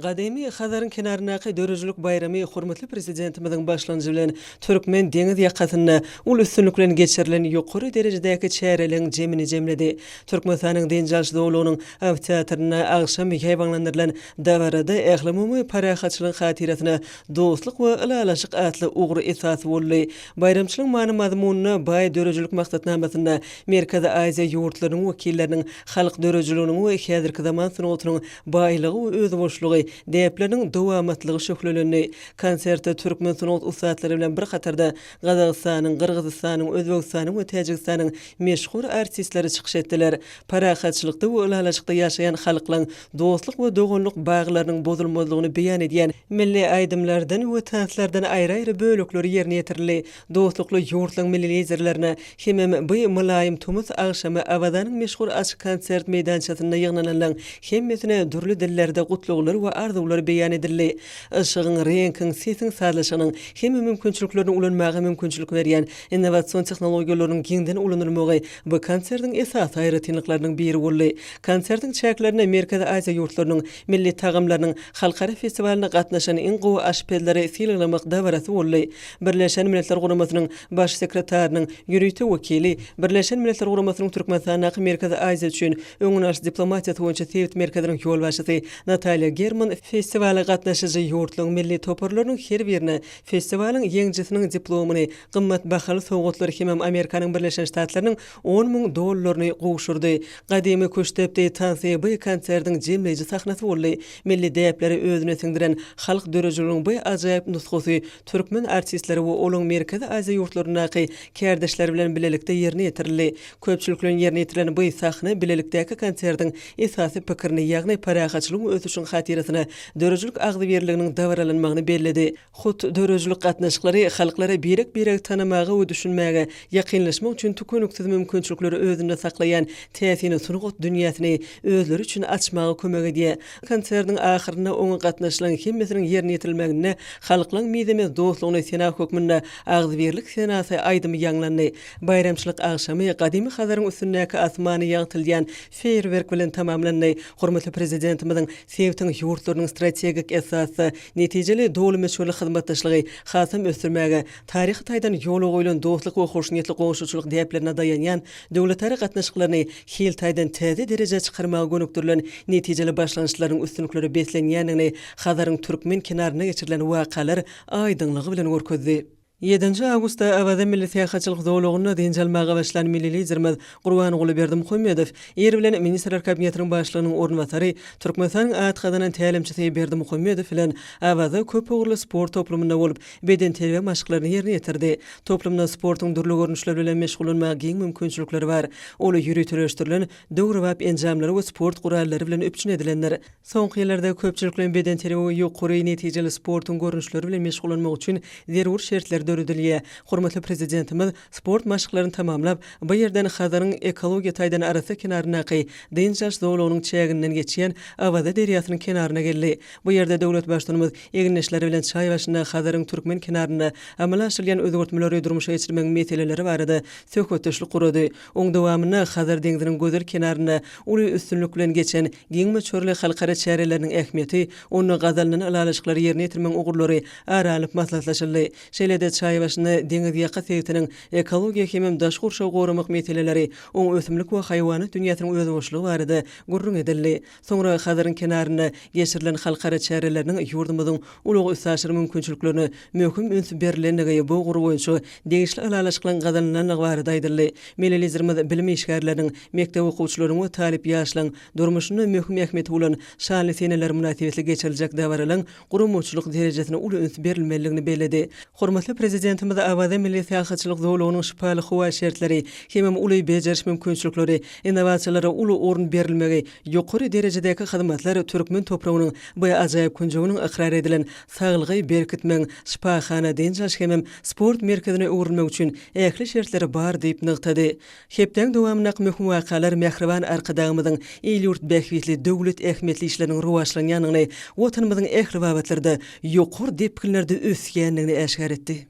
Gadymy Hazaryň kenarynaky dörejlik bayramy hormatly prezidentimiziň başlanjy bilen türkmen deňiz ýakasyna ul üstünlik bilen geçirilen ýokary derejedäki çäreleň jemini jemledi. Türkmenistanyň Denjalçy dowlugynyň amfiteatrına agşam ýaýbanlandyrylan dawarada ählimi parahatçylyk hatirasyna dostluk we ılalaşyk atly ugry esas boldy. Bayramçylyk many mazmunyna baý dörejlik maksatnamasynda Merkezi Aziýa ýurtlarynyň wekilleriniň halk dörejliginiň we häzirki zaman sunugatynyň baýlygy we özboşlugy depleriň dowamatlygy şöhlelendi. Konsertde türkmen sunugat ustadlary bilen bir hatarda Gazagystanyň, Kyrgyzstanyň, Özbegistanyň we Täjikistanyň meşhur artistleri çykyş etdiler. Parahatçylykda we ulalaşykda ýaşaýan halklaryň dostluk we doganlyk baglarynyň bozulmazlygyny beýan edýän milli aýdymlardan we täsirlerden aýry-aýry bölekleri ýerine ýetirildi. Dostlukly ýurtlaryň milli liderlerine hemem bu mülayim tumuz agşamy Abadanyň meşhur açyk konsert meýdançasyna ýygnanalan hemmesine durly dillerde gutluglar we arzuwlary beýan edildi. Işıgın, renkin, sesin sazlaşygynyň hem mümkinçiliklerini ulanmagy mümkinçilik berýän innowasion tehnologiýalarynyň giňden ulanylmagy bu konsertiň esas aýratynlyklarynyň biri boldy. Konsertiň çäklerine Merkezi Aziýa ýurtlarynyň milli tagamlarynyň halkara festiwalyna gatnaşan iň gowy aşpezlary sylamak dawarasy boldy. Birleşen Milletler Guramasynyň baş sekretärining ýürüýte wekili, Birleşen Milletler Guramasynyň Türkmenistanaky Merkezi Aziýa üçin öňünaş diplomatiýa boýunça Sewit merkeziniň ýolbaşçysy Natalia German festiwala gatnaşyjy ýurtlaryň milli toparlarynyň her birine festiwalyň ýeňjisiniň diplomuny, gymmat bahaly sowgatlary hem Amerikanyň Birleşen Ştatlarynyň $10,000 gowşurdy. Gadymy köştepde tansiýa bu konsertiň jemleýiji sahnasy boldy. Milli däpleri özüne siňdiren halk dörejiliginiň bu ajaýyp nusgasy türkmen artistleri we olaň Merkezi Aziýa ýurtlarynyň kärdeşleri bilen bilelikde ýerine ýetirildi. Köpçüliklerin ýerine ýetirilen bu sahna bilelikdäki konsertiň esasy pikirini, ýagny parahaçylygyň ötüşüň hatirasyna dörejilik agdyberliginiň dawralanmagyny bellädi. Hut dörejilik gatnaşyklary halklara birek tanamagy we düşünmäge, ýakynlaşmak üçin tükünüksiz mümkinçilikleri özünde saklayan täsini sunugat dünýäsini özleri üçin açmagy kömek edýär. Konsertiň ahyryna oňa gatnaşylan hemmesiniň ýerine ýetirilmegine halklaryň miýdeme dostlugyny sena hökmünde agdyberlik senasy aýdymy ýanglandy. Bayramçylyk agşamy gadymy Hazaryň üstündäki asmany ýagtylýan feýerwerk bilen tamamlandy. Hormatly prezidentimiziň Sewitiň ýurtlarynyň strategik esasy, netijeli dowly meşgul hyzmatdaşlygy hasam ösürmäge, taryhy taýdan ýola goýulan dostluk we hoşnýetli gowşuçylyk däplerine daýanýan döwletleri gatnaşyklaryny hil taýdan täze derejede çykarmagy gönükdirilen netijeli başlanýyşlaryň üstünlikleri beslenýändigini Hazaryň türkmen kenaryna geçirilen wakalar aýdynlygy bilen görkezdi. 7 Awgustda Awada milli tähaçylyk zowlugyna diňjalmaga başlan milli liderimiz Gurbanoğlu Berdimuhammedow ýer bilen ministrler kabinetiniň başlygynyň ornwatary Türkmenistanyň atgadan tälimçisi Berdimuhammedow bilen Awada köp ogurly sport toplumynda bolup beden terbiýe maşgyklaryny ýerine ýetirdi. Toplumda sportyň durly görnüşleri bilen meşgullanmagy giň mümkinçilikleri bar. Oly ýürütüleşdirilen döwrewap enjamlary we sport gurallary bilen öpçün edilenler. Soňky ýyllarda köpçüliklen beden terbiýe we ýokary netijeli sportyň görnüşleri bilen meşgullanmak üçin zerur şertler döredilýär. Hormatly prezidentimiz sport maşgyklaryny tamamlap, bu ýerden Hazaryň ekologiýa taýdan arasy kenarynaky Dynjaş zowlugynyň çäginden geçýän Awada derýasynyň kenaryna geldi. Bu ýerde döwlet başlygymyz eginleşleri bilen çaý başynda Hazaryň türkmen kenaryna amalaşylýan özgörtmeleri durmuşa geçirmek meseleleri barada söhbetdeşlik gurady. Oň dowamyna Hazar deňiziniň gözer kenaryna uly üstünlük bilen geçen giň meçhurly halkara çäreleriniň ähmiýeti, onu gazalanyň alalaşyklary ýerine ýetirmek ugurlary aralyp maslahatlaşyldy. Şeýlede çaý başyna deňiz ýaka Sewitiň ekologiýa hem daş gurşaw goramak meseleleri, oň ösümlik we haýwany dünýäsiniň özgörtüşligi barada gurrun edildi. Soňra Hazaryň kenaryna geçirilen halkara çäreleriniň ýurdumyzyň uly üsaşyr mümkinçiliklerini möhüm üns berilenligi bu gur boýunça degişli alalaşyklaryň gazalanynyň barada aýdyldy. Milli liderimiz bilim işgärläriniň, mektep okuwçylaryň we talip ýaşlaryň durmuşyny möhüm ähmiýeti bolan şanly seneler münasibetli geçiriljek dawralyň gurumçylyk derejesine uly üns berilmeligini bellädi. Hormatly prezidentimiz Awada milli tähaçylyk zowlugynyň şypaly howa şertleri, hem uly bejeriş mümkinçilikleri, innowasiýalara uly orun berilmegi, ýokary derejedäki hyzmatlar türkmen topragynyň bu ajaýyp künjeginiň ikrar edilen saglygy berkitmeň, şypahana, Dynjaş hem sport merkezine öwrülmek üçin ähli şertleri bar diýip nygtady. Hepden dowamyna möhüm wakalar Mehriban arkadagymyzyň el-ýurt bähwitli döwlet ähmiýetli işleriniň rowaşlanýanyny, watanymyzyň ähli wagtlarda ýokary depkinlerde ösýändigini eşgär etdi.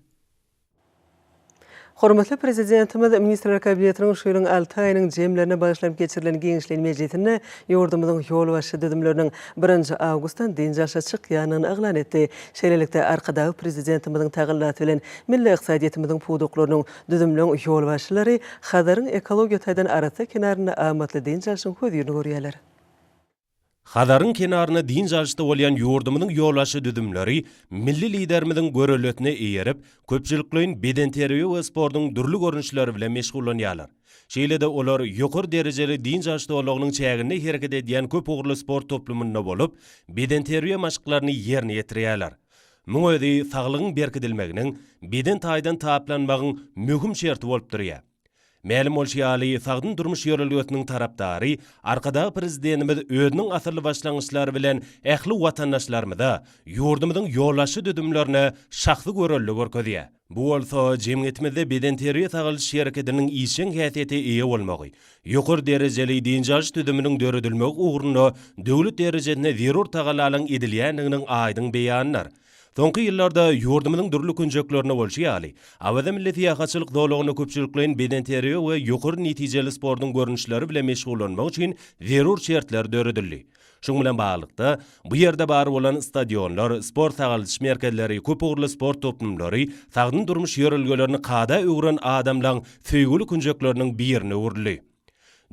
Hormatly prezidentimiz ministrler kabinetiniň şu ýylyň 6 aýynyň jemlerine başlap geçirilen Giňişlik mejlisinde ýurdumyzyň ýolbaşçy düdümleriniň 1 Awgustdan Dynjaşa çykýanyny aglan etdi. Şeýlelikde arkadagy prezidentimiziň tagyllaty bilen milli ykdysadyýetimiziň puduklarynyň düdümleň ýolbaşçylary Hazaryň ekologiýa taýdan arasy kenaryna amatly Dynjaşyň höýüni görýärler. Hazaryň kenaryna Dynjaşda bolýan ýurdumynyň ýolbaşçy düdümleri milli liderimiziň görelletine eýerip, köpçüliklerin beden terbiýe we sportyň durly görnüşleri bilen meşgullanýarlar. Şeýlede olar ýokary derejeli Dynjaş dowlugynyň çäginde hereket edýän köp ogurly sport toplumynda bolup, beden terbiýe maşgyklaryny ýerine ýetirýärler. Muňa özi saglygyň berkidilmeginiň beden taýdan taplanmagyň möhüm şerti bolup durýar. Mälim bolşýaly sagdyn durmuş ýörelgötiniň tarapdary, arkada prezidentimiz özüniň asyrly başlangyçlary bilen ähli watandaşlarymyza ýurdumyzyň ýollaşy düdümlerini şahsy görellik görkezýär. Bu bolsa jemgyýetimizde bedenteriýe tagylyş şereketiniň işin häsiýeti eýe bolmagy, ýokary derejeli dinjaş düdüminiň döredilmegi ugrunda döwlet derejesinde zerur tagalalyň edilýändiginiň aýdyň beýanynar. Soňky ýyllarda ýurdumyzyň durly künjeklerini bolşýaly, awada milleti ýahaçylyk dowlagyny köpçüliklerin bedenteri we ýokary netijeli sportyň görnüşleri bilen meşgullanmak üçin zerur şertler döredildi. Şoň bilen baglykda bu ýerde bar bolan stadionlar, sport tagylyş merkezleri, köp ugrly sport topnumlary, sagdyn durmuş ýörelgelerini kada öwren adamlaryň söýgüli künjekleriniň birine urly.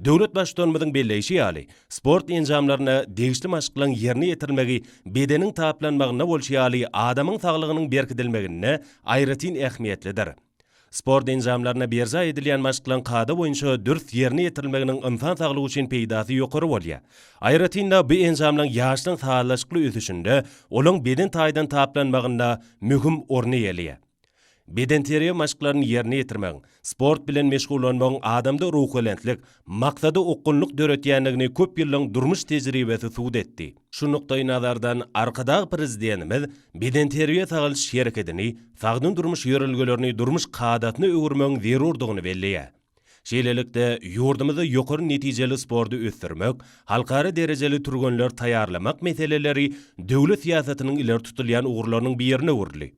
Döwlet başdanmydyň belleşi ýaly, sport enjamlaryna degişli maşgylaryň ýerine ýetirmegi bedeniň taplanmagyna bolşýaly adamyň saglygynyň berkidilmegine aýratyn ähmiýetlidir. Sport enjamlaryna berza edilýän maşgylaryň kada boýunça dürst ýerine ýetirilmeginiň insan saglygy üçin peýdasy ýokary bolýar. Aýratynda bu enjamlaryň ýaşlyň sağlaşykly ösüşinde olaň beden taýdan taplanmagyna möhüm orny ýelýär. Bedenteriýe maşgylaryny ýerine ýetirmek, sport bilen meşgullanmagyň adamda ruhulentlik, maksady okkunlyk döretýänligini köp ýyllyň durmuş tejribesi suwd etdi. Şu nukdaý nazardan arkadaky prezidentimiz bedenteriýe tagylyş şereketini, sagdyn durmuş ýörelgelerini durmuş kadatyny öwürmegiň zerurdygyny belleýär. Şeýlelikde ýurdumyzda ýokary netijeli sporty ösdürmek, halkara derejeli turgunlar taýýarlamak meseleleri döwlet siýasatynyň ileri tutulýan ugurlarynyň birine urly.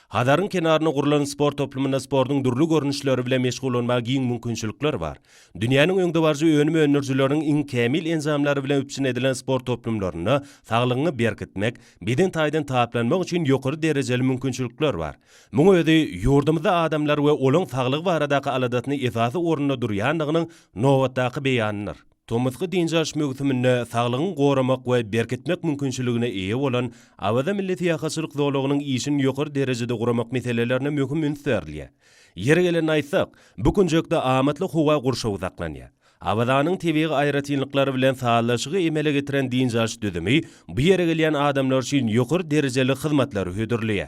Hadarın kenarına gurulan sport toplumunda sportun durlu görünüşleri bile meşgullanmak giň mümkinçilikler var. Dünýäniň öňde barjy önüme önürjüleriň iň kämil enzamlary bilen üpçün edilen sport toplumlaryna saglygyny berkitmek, beden taýdan taplanmak üçin ýokary derejeli mümkinçilikler var. Muňa özi ýurdumyzda adamlar we olaň saglygy baradaky aladatyny esasy ornuna durýandygynyň nowatdaky beýanydyr. Tomuzky dinjaş mögütümünde saglygyny goramak we berkitmek mümkinçiligine eýe bolan awada milleti ýahaçylyk dowlagynyň işini ýokary derejede guramak meselelerine möhüm ünserliýär. Ýere gelen aýtsak, bu künjekde amatly howa gurşaw uzaklanýar. Awadaanyň tebiği aýratynlyklary bilen sağlaşygy emele getiren dinjaş düdümi bu ýere gelýän adamlar üçin ýokary derejeli hyzmatlary hödürleýär.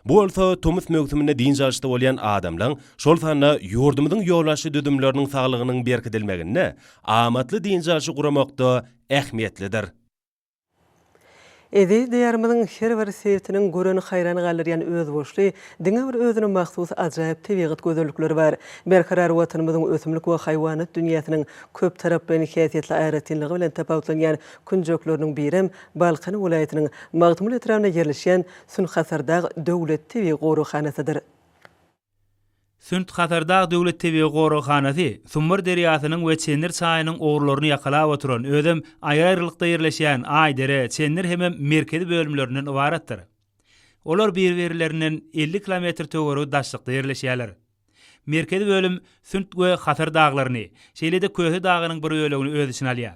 Bu bolsa Tomuz mögütüminde dinjaşda bolýan adamlaryň şol sanda ýurdumyzyň ýollaşy düdümleriniň saglygynyň berkidilmegine amatly dinjaşy guramakda ähmiýetlidir. Edi diýärimiziň her bir sebäpiniň göreni haýran galyrýan öz boşly, diňe bir özüne mahsus ajaýyp tebigat gözellikleri bar. Berkarar watanymyzyň ösümlik we haýwanat dünýäsiniň köp taraply häsiýetli aýratynlygy bilen tapawutlanýan künjekleriniň birim Balkan welaýatynyň Magdymyl etrafynda ýerleşýän Sünt-Hasardag döwlet tebi goruhanasydyr. Sünt-Hasardag döwlet tebi goruhanasy Sumur deriýasynyň we Çendir çaýynyň ogurlaryny ýakalap oturan ödüm aýrylykda ýerleşýän Aýdere, Çendir hemem merkezi bölümlerinden ibaratdyr. Olar bir-birlerinden 50 kilometr töwereg daşlykda ýerleşýärler. Merkezi bölüm Sünt we Hasar daglaryny, şeýlede Köse dagynyň bir bölegini öz içine alýar.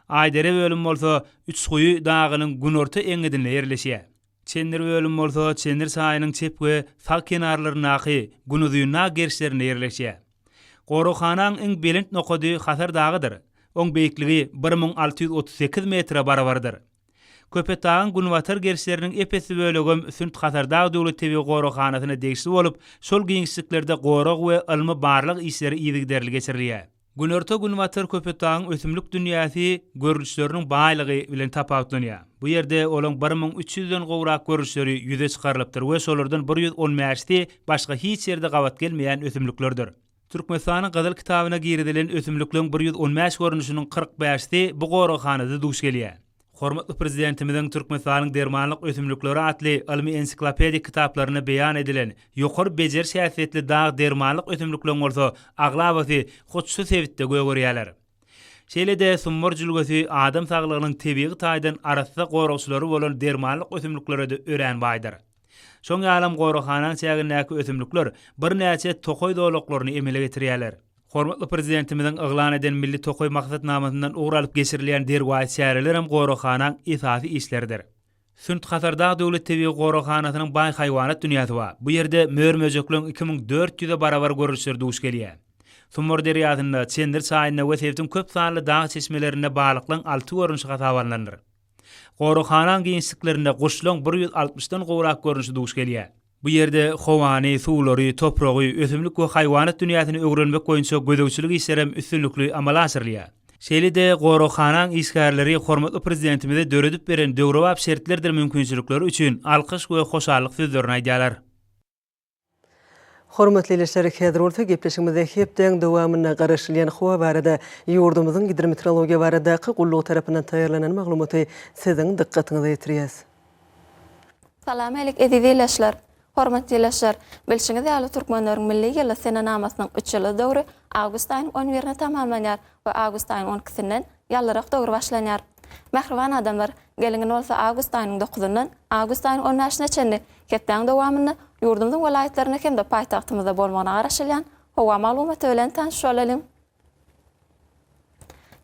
Aýdere bölüm bolsa Üçsuýy dagynyň günorta eňidinde ýerleşýär. Çendir bölüm bolsa Çendir çaýynyň çep we sag kenarlarynaky günuzyna gerçlerinde ýerleşýär. Goruhanaň iň belent nokady Hasar dagydyr. Oň beýikligi 1638 metre barabardyr. Köpetagyň Gunwatar gerçleriniň epesi bölegim Sünt-Hasardag döwlet tebi goruhanasyna degişli bolup, şol giňişliklerde gorog we ilmi barlyk işleri ýygyderli geçirilýär. Günorta Gunwatar köpetagyň ösümlik dünýäsi görnüşleriniň baýlygy bilen tapawutlanýar. Bu ýerde olaň 1300-den gowrak görnüşleri ýüze çykarylypdyr we şolardan 115-ti başga hiç ýerde gawat gelmeýän ösümliklerdir. Türkmenistanyň Gazyl kitabyna girdilen ösümlikleriň 115 görnüşiniň 45-ti bu goruhanada duş gelýär. Hormatly prezidentimiziň Türkmenistanyň dermanlyk ösümlikleri atly ilmi ensiklopedik kitaplarına beýan edilen ýokary bejer şäherletli dag dermanlyk ösümlikleri bolsa aglabasy hoçsu sebitde görýärler. Şeýlede Sumur jülgesi adam saglygynyň tebiği taýdan arasda goragçylary bolan dermanlyk ösümlikleri de ören baýdyr. Şoň ýalam goruhanaň çägindäki ösümlikler bir näçe tokoy dowlaklaryny emele getirýärler. Hormatly prezidentimiziň yglan eden milli tokoy maksatnamasinden uguralyp geçirilýän derwät şäherler hem goruhanaň esasy işleridir. Sünt-Hasardag döwlet tebi goruhanasynyň baý haýwanat dünýäsi bar. Bu ýerde möөр-möjekleň 2400-e barabar görüşleri duş gelýär. Sumur deriýasynda Çendir çaýyna we sebäpden köp sanly dag çeşmelerine baglyklaryň 6 görnüşi hatawanlandyr. Goruhanaň giňişliklerinde goşulaň 160-dan gowrak görnüşi duş gelýär. Bu yerde howany, suwlary, topragy, ösümlik we haýwanat dünýäsyny öwrenmek boýunça gödöwçilik işlerem üstünlikli amala asyrlýar. Şeýle-de Goroxanaň işgärleri hormatly prezidentimize döredip beren döwrewap şertlerdir mümkinçilikleri üçin alkyş we hoşallyk sözlerini aýdýarlar. Hormatly ilişleri häzir bolsa gepleşigimizde hepden dowamyna garaşylýan howa barada ýurdumyzyň hidrometeorologiýa baradaky gullugy tarapyndan taýýarlanan maglumaty siziň dikkatiňize ýetirýäs. Salam alayk edileşler. Hormatly ilişler, bilşiňiz ýaly türkmenleriň milli ýyly sene namasynyň 3 ýyly döwri awgust aýynyň 10-ni tamamlanýar we awgust aýynyň 12-sinden ýalyrak döwri başlanýar. Mähriban adamlar, gelingen bolsa awgust aýynyň 9-ndan awgust aýynyň 15-ne çenli ketden dowamyny ýurdumyzyň welaýatlaryna hem de paýtagtymyzda bolmagyna garaşylýan howa maglumaty bilen tanış bolalım.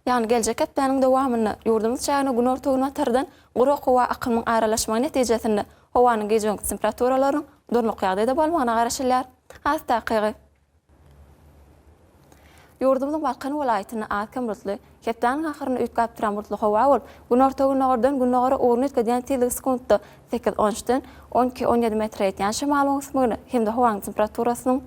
Yani gelecek hepdeniň dowamyny ýurdumyz çagyna gün ortagyna tardan gurak howa akymyň aralaşmagy netijesinde howanyň gece temperaturalaryň durmak ýagdaýda bolmagyna garaşylýar. Hasta qigy. Ýurdumyzyň balkan welaýatyny atkan bulutly, hepdeniň ahyryny üýtgäp duran bulutly howa bolup, gün ortagyna gordan gün nogara ugruny etdiýän tiýlik sekundda 8-13-den 12-17 metre ýetýän şemalyň ysmyny hem de howanyň temperaturasynyň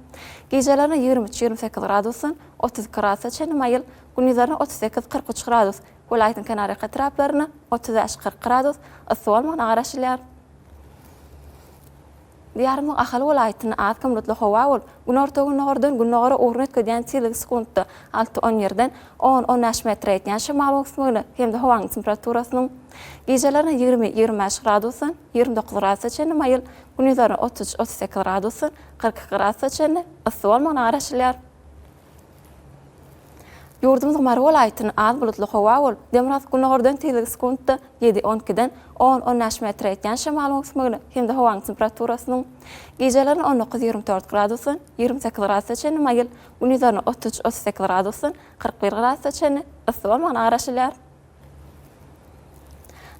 gecelerine 23-28 gradusyn 30 gradusga çenli maýyl, gündüzlerine 38-43 gradus, welaýatyň kenary etraplaryna 30-40 gradus ysy bolmagyna garaşylýar. Diýärmiň ahal welaýatyny atkan bulutly howa bolup, gün ortagyna gordan gün nogara ugruny etdiýän tiýlik sekundda 6-10-den 10-15 metre ýetýän şemalyň ysmyny hem de howanyň temperaturasynyň gecelerine 20-25 gradusyn 29 gradusga çenli maýyl, gündüzlerine 30-38 gradusyn 40 gradusga çenli ysy bolmagyna garaşylýar. Ýurdumyzyň Mary welaýatyny az bulutly howa bolup, Demiraz gün ordan tiýlik sekundda 7-12-den 10-15 metre ýetýän şemalyň ysmyny hem de howanyň temperaturasynyň gecelerine 19-24 gradusyn 28 gradusga çenli maýyl, gündüzlerine 30-38 gradusyn 41 gradusga çenli ysy bolmagyna garaşylýar.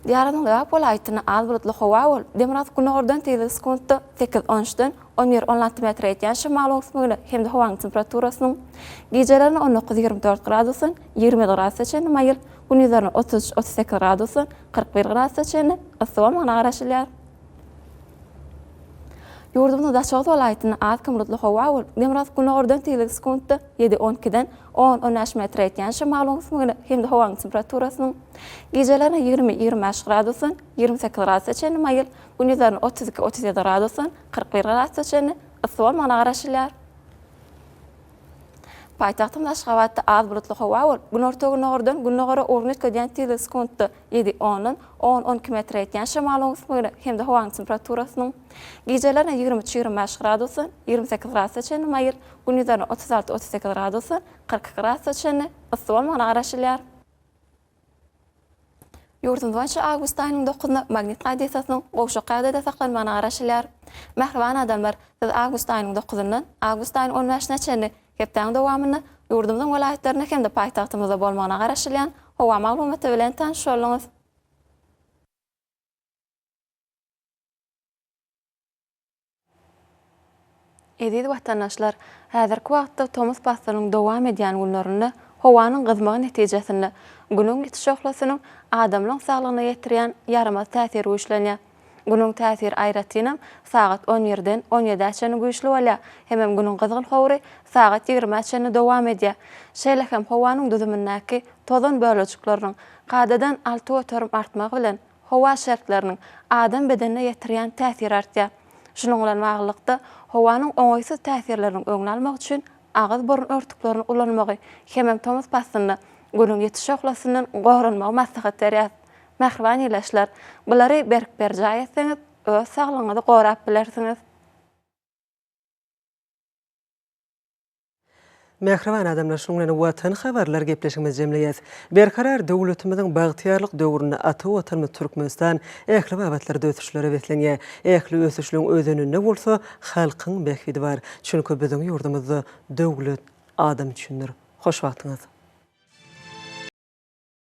Diýärmiň Dewap welaýatyny az bulutly howa bolup, Demiraz gün ordan tiýlik sekundda 8-13-den 11-16 metre ýetýän şemalyň ysmyny hem de howanyň temperaturasynyň gecelerine 19-24 gradusyn 20 gradusga çenli maýyl, gündüzlerine 30-38 gradusyn 41 gradusga çenli ysy bolmagyna garaşylýar. Ýurdumyzyň Daşoğuz welaýatyny az bulutly howa bolup, Demiraz gün ordan tiýlik sekundda 7-12-den 10-15 metre ýetýän şemalyň ysmyny hem de howanyň temperaturasynyň gecelerine 20-25 gradusyn 28 gradusga çenli maýyl, gündüzlerine 32-37 gradusyn 41 gradusga çenli ysy bolmagyna garaşylýar. Paýtagtyň Aşgabatda az bulutly howa bolup, gün ortagyna gordan gün nogara ugruny etdiýän tiýlik sekundda 7-10-dan 10-12 metre ýetýän şemalyň ysmyny hem de howanyň temperaturasynyň gecelerine 23-25 gradusyn 28 gradusga çenli maýyl, gündüzlerine 36-38 gradusyn 40 gradusga çenli ysy bolmagyna garaşylýar. Ýurdumyzda awgust aýynyň 9-nda magnit radiýasiýasynyň gowşak ýagdaýda saklanmagyna garaşylýar. Mähriban adamlar, siz awgust aýynyň 9-ndan awgust aýynyň 15-ne çenli hepden dowamyny ýurdumyzyň welaýatlaryna hem de paýtagtymyzda bolmagyna garaşylýan howa maglumaty bilen tanış boluňuz. Ediz watandaşlar, häzirki wagtda Thomas Bastaryň dowam edýän günlerini howanyň gyzmagy netijesinde günüň ýetişoklasynyň adamlaryň saglygyna ýetirýän ýaramaz täsiri güýçlenýär. Günüň täsiri aýratynam saat 11-den 17-çe güýçli bolýar. Hemem günüň gyzgyn howry saat 20-çe dowam edýär. Şeýle hem howanyň düzümindäki tozan bölejikleriniň gadadan 6 oturum artmagy bilen howa şertleriniň adam bedenine ýetirýän täsiri artýar. Şunuň bilen baglykda howanyň oňaýsyz täsirlerini öňüne almak üçin agyz burun örtüklerini ulanmagy hemem Thomas Bastaryň günüň ýetişoklasynyň gorunmagy maslahat berýär. Mähriban ilişler, bulary berk-berjay etseňiz, öz saglygyňyzy gorap bilersiňiz. Mähriban adamlar şuňdan watan habarlar gepleşigimiz jemleýäs. Berkarar döwletimiziň bagtyarlyk döwrüne aty watan Türkmenistan ähli babatlarda ösüşlere beslenýär. Ähli ösüşlüň özünde bolsa halkyň behidi bar. Çünki biziň ýurdumyzda döwlet adam üçindir. Hoş wagtyňyz.